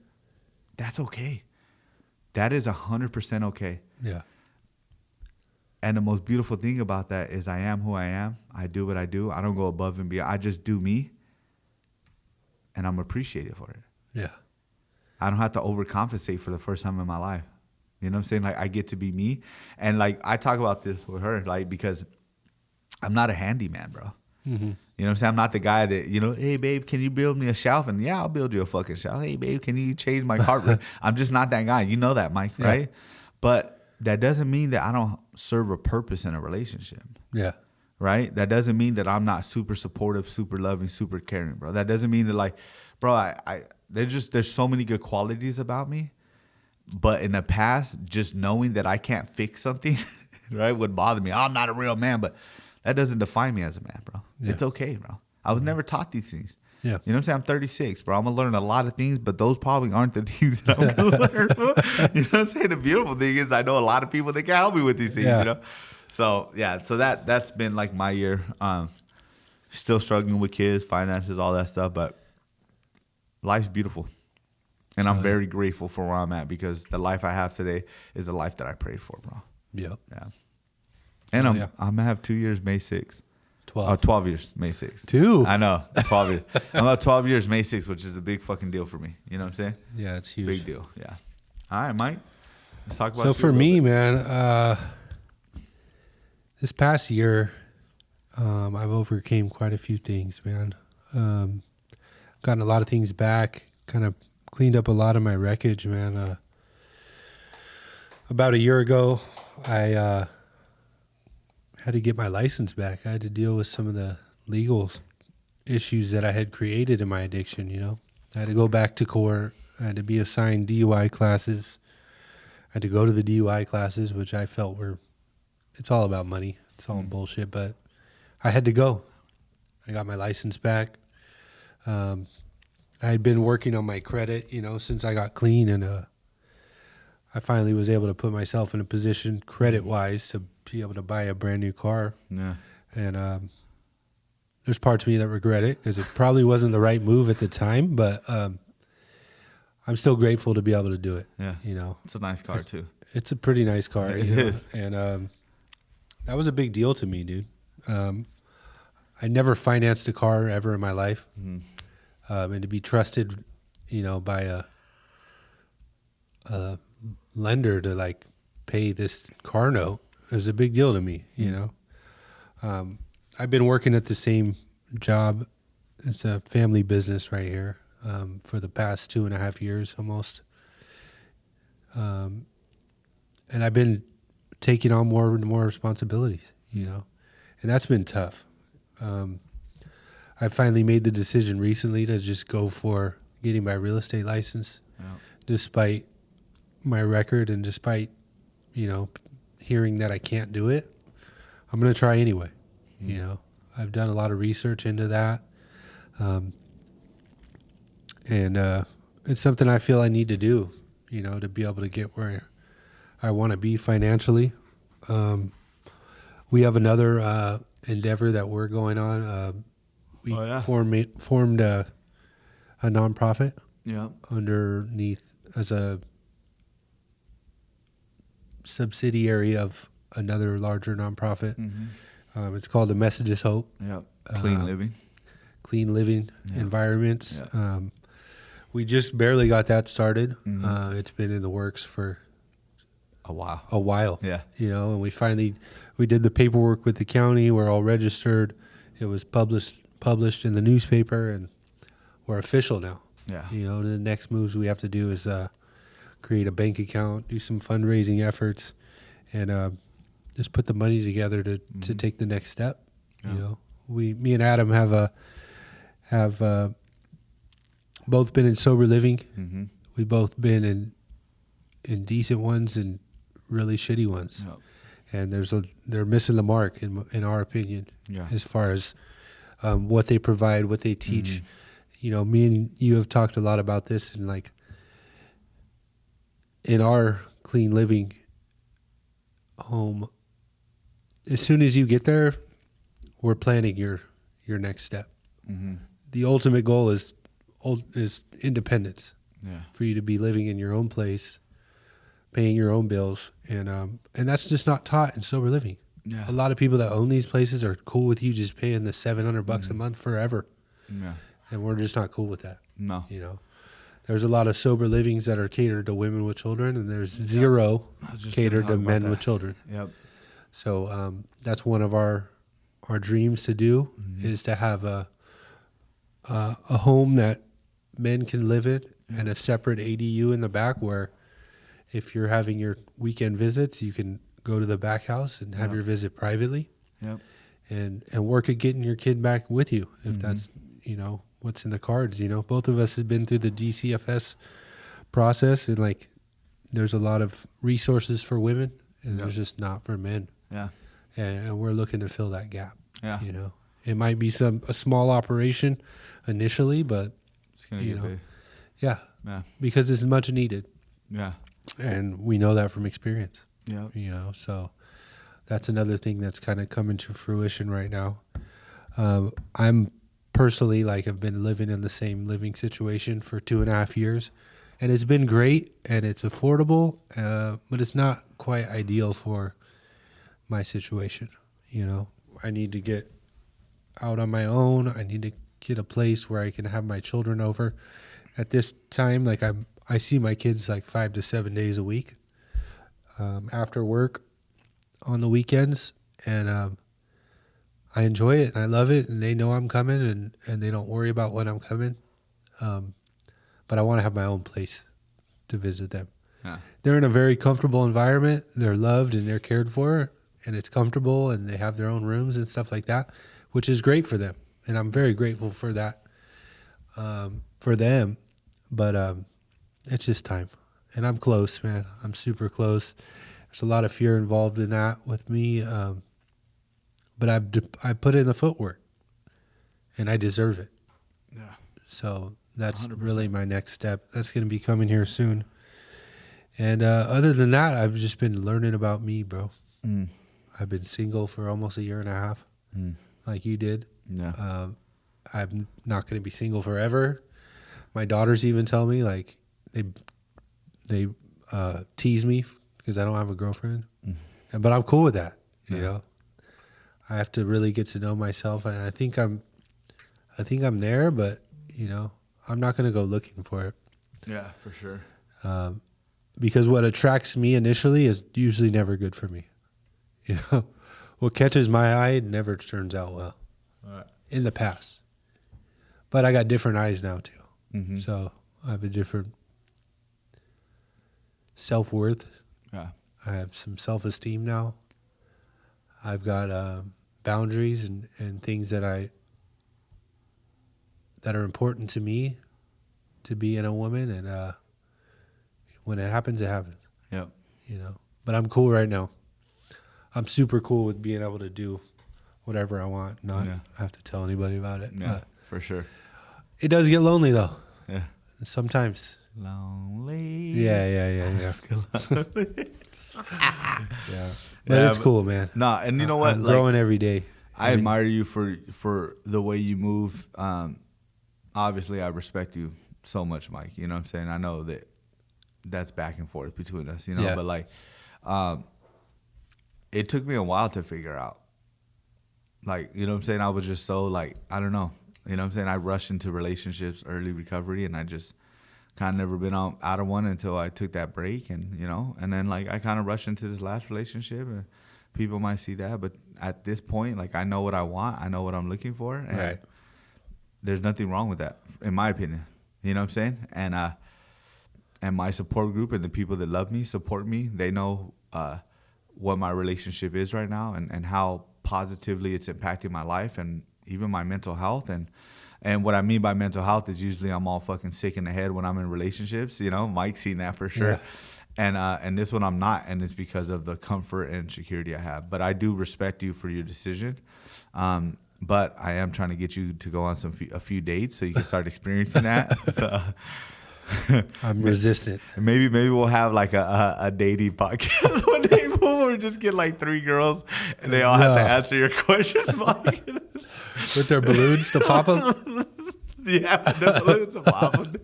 that's okay. That is 100% okay. Yeah. And the most beautiful thing about that is I am who I am. I do what I do. I don't go above and beyond. I just do me. And I'm appreciated for it. Yeah. I don't have to overcompensate for the first time in my life. You know what I'm saying? Like, I get to be me. And like, I talk about this with her, like, because I'm not a handyman, bro. Mm-hmm. You know what I'm saying? I'm not the guy that, you know, hey, babe, can you build me a shelf? And yeah, I'll build you a fucking shelf. Hey, babe, can you change my carpet? I'm just not that guy. You know that, Mike, Yeah. right? But that doesn't mean that I don't serve a purpose in a relationship, Yeah. right? That doesn't mean that I'm not super supportive, super loving, super caring, bro. That doesn't mean that, like, bro, there's so many good qualities about me. But in the past, just knowing that I can't fix something, right, would bother me. I'm not a real man, but that doesn't define me as a man, bro. Yeah. It's okay, bro. I was never taught these things. Yeah. You know what I'm saying? I'm 36, bro. I'm going to learn a lot of things, but those probably aren't the things that I'm going to learn, bro. You know what I'm saying? The beautiful thing is I know a lot of people that can help me with these things, Yeah. you know? So, yeah. So that's been like my year. Still struggling with kids, finances, all that stuff, but life's beautiful. And I'm very grateful for where I'm at because the life I have today is the life that I prayed for, bro. Yep. Yeah. And Oh, I'm yeah. going to have 2 years, May 6th. 12. 12 years, May 6th. 2? I know, 12 years. I'm about 12 years, May 6th, which is a big fucking deal for me. You know what I'm saying? Yeah, it's huge. Big deal, yeah. All right, Mike. Let's talk about So you for a little me, bit. man, this past year, I've overcame quite a few things, man. Gotten a lot of things back, kind of cleaned up a lot of my wreckage, man. About a year ago, I had to get my license back. I had to deal with some of the legal issues that I had created in my addiction, you know. I had to go back to court. I had to be assigned DUI classes. I had to go to the DUI classes, which I felt it's all about money. It's all bullshit, but I had to go. I got my license back. I had been working on my credit, you know, since I got clean, and I finally was able to put myself in a position credit-wise to be able to buy a brand new car. Yeah. And there's parts of me that regret it because it probably wasn't the right move at the time, but I'm still grateful to be able to do it. Yeah. You know, It's a nice car, too. it's a pretty nice car. It you know? is. And that was a big deal to me, dude. I never financed a car ever in my life. And to be trusted, you know, by a lender to like pay this car note is a big deal to me, you know. I've been working at the same job. It's a family business right here for the past 2.5 years almost. And I've been taking on more and more responsibilities, you know, and that's been tough. I finally made the decision recently to just go for getting my real estate license, Yeah. despite my record and despite, you know, hearing that I can't do it. I'm going to try anyway. You know, I've done a lot of research into that. And it's something I feel I need to do, you know, to be able to get where I want to be financially. We have another endeavor that we're going on. We Oh, yeah. formed a nonprofit Yeah. underneath as a subsidiary of another larger nonprofit. It's called The Messages Hope. Yeah. Clean living. Clean living environments. Yeah. We just barely got that started. It's been in the works for Oh, wow. a while. Yeah. You know, and we did the paperwork with the county. We're all registered. It was published in the newspaper, and we're official now. Yeah. You know, the next moves we have to do is create a bank account, do some fundraising efforts, and just put the money together to take the next step. Yeah. You know, me and Adam have both been in sober living. Mm-hmm. We've both been in decent ones and really shitty ones. Yep. And they're missing the mark in our opinion, Yeah. as far as what they provide, what they teach. You know, me and you have talked a lot about this, and like in our clean living home, as soon as you get there, we're planning your next step. Mm-hmm. The ultimate goal is independence, Yeah. for you to be living in your own place, paying your own bills, and that's just not taught in sober living. Yeah. A lot of people that own these places are cool with you just paying the $700 a month forever, Yeah. and we're just not cool with that. No. You know, there's a lot of sober livings that are catered to women with children, and there's zero I was just catered gonna to talk men about with that. children. Yep. So that's one of our dreams to do is to have a home that men can live in and a separate ADU in the back where if you're having your weekend visits, you can go to the back house and have your visit privately Yep. and work at getting your kid back with you if that's, you know, what's in the cards. You know, both of us have been through the DCFS process, and like there's a lot of resources for women and there's just not for men. Yeah. And we're looking to fill that gap. Yeah. You know, it might be a small operation initially, but It's gonna you get know, big. yeah, Yeah. because it's much needed, Yeah. and we know that from experience. Yep. You know, so that's another thing that's kind of coming to fruition right now. I'm personally like I've been living in the same living situation for 2.5 years, and it's been great and it's affordable, but it's not quite ideal for my situation. You know, I need to get out on my own. I need to get a place where I can have my children over. At this time, like I see my kids like 5 to 7 days a week after work on the weekends, and I enjoy it and I love it, and they know I'm coming, and they don't worry about when I'm coming. But I want to have my own place to visit them. Yeah. They're in a very comfortable environment. They're loved and they're cared for, and it's comfortable, and they have their own rooms and stuff like that, which is great for them. And I'm very grateful for that, for them. But it's just time. And I'm close, man. I'm super close. There's a lot of fear involved in that with me. But I put in the footwork, and I deserve it. Yeah. So that's 100%. really my next step. That's going to be coming here soon. And other than that, I've just been learning about me, bro. Mm. I've been single for almost 1.5 years, like you did. Yeah. I'm not going to be single forever. My daughters even tell me, like, they tease me because I don't have a girlfriend. But I'm cool with that, you know. I have to really get to know myself, and I think I'm there, but you know, I'm not going to go looking for it. Yeah, for sure. Because what attracts me initially is usually never good for me. You know, what catches my eye never turns out well. Right. In the past. But I got different eyes now too. Mm-hmm. So I have a different self-worth. Yeah. I have some self-esteem now. I've got boundaries and things that are important to me to be in a woman, and when it happens, it happens. Yep. You know. But I'm cool right now. I'm super cool with being able to do whatever I want, not have to tell anybody about it. Yeah, for sure. It does get lonely though. Yeah. Sometimes. Lonely. Yeah. Yeah. But Yeah, it's cool, man. Nah, and you know what? I'm Like, growing every day. I admire you for the way you move. Obviously, I respect you so much, Mike. You know what I'm saying? I know that's back and forth between us, you know? Yeah. But, like, it took me a while to figure out. Like, you know what I'm saying? I was just so, like, I don't know. You know what I'm saying? I rushed into relationships, early recovery, and I just kind of never been out of one until I took that break, and, you know? And then, like, I kind of rushed into this last relationship, and people might see that, but at this point, like, I know what I want. I know what I'm looking for. And Right. there's nothing wrong with that, in my opinion. You know what I'm saying? And my support group and the people that love me, support me, they know what my relationship is right now, and how positively it's impacting my life and even my mental health. And what I mean by mental health is usually I'm all fucking sick in the head when I'm in relationships. You know, Mike's seen that for sure. Yeah. And this one I'm not, and it's because of the comfort and security I have. But I do respect you for your decision. But I am trying to get you to go on a few dates so you can start experiencing that. So, I'm resistant. maybe we'll have like a dating podcast one day where we just get like 3 girls and they all have to answer your questions. Mike. With their balloons to pop them? Yeah, the balloons will pop 'em.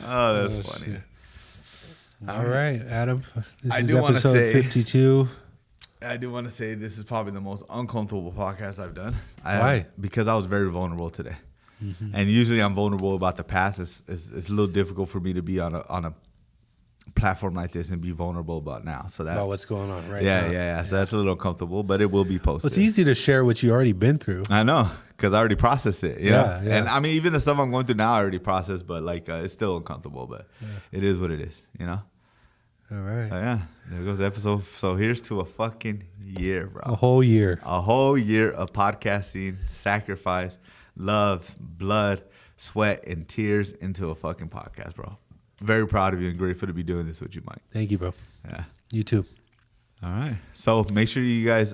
Oh, that's funny. Shit. All right, Adam. This I is do wanna episode say- 52. I do want to say this is probably the most uncomfortable podcast I've done. Why? Because I was very vulnerable today. And usually I'm vulnerable about the past. It's a little difficult for me to be on a platform like this and be vulnerable about now. So that About what's going on right yeah, now. yeah. So that's a little uncomfortable, but it will be posted. Well, it's easy to share what you already been through. I know, because I already processed it. You know? Yeah. And I mean, even the stuff I'm going through now, I already processed, but like it's still uncomfortable. But it is what it is, you know. All right. Yeah, there goes the episode. So here's to a fucking year, bro. A whole year. A whole year of podcasting, sacrifice, love, blood, sweat, and tears into a fucking podcast, bro. Very proud of you and grateful to be doing this with you, Mike. Thank you, bro. Yeah. You too. All right. So make sure you guys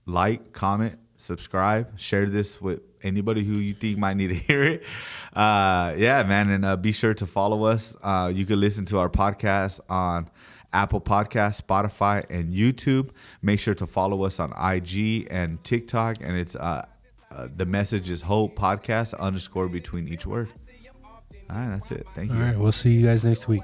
like, comment, subscribe, share this with anybody who you think might need to hear it. Yeah, man. And be sure to follow us. You can listen to our podcast on Apple Podcasts, Spotify, and YouTube. Make sure to follow us on IG and TikTok. And it's the message is Hope Podcast _ between each word. All right, that's it. Thank you. All right. We'll see you guys next week.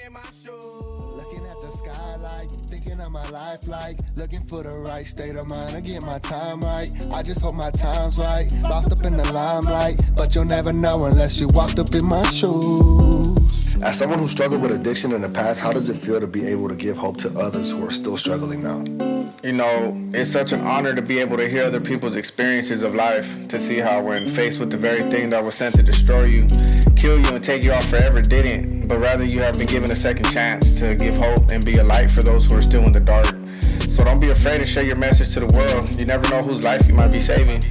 Looking at the skylight, thinking of my life like looking for the right state of mind to get my time right. I just hope my time's right, lost up in the limelight, but you'll never know unless you walked up in my shoes. As someone who struggled with addiction in the past, how does it feel to be able to give hope to others who are still struggling now? You know, it's such an honor to be able to hear other people's experiences of life, to see how when faced with the very thing that was sent to destroy you, kill you and take you out forever didn't, but rather you have been given a second chance to give hope and be a light for those who are still in the dark. So don't be afraid to share your message to the world. You never know whose life you might be saving.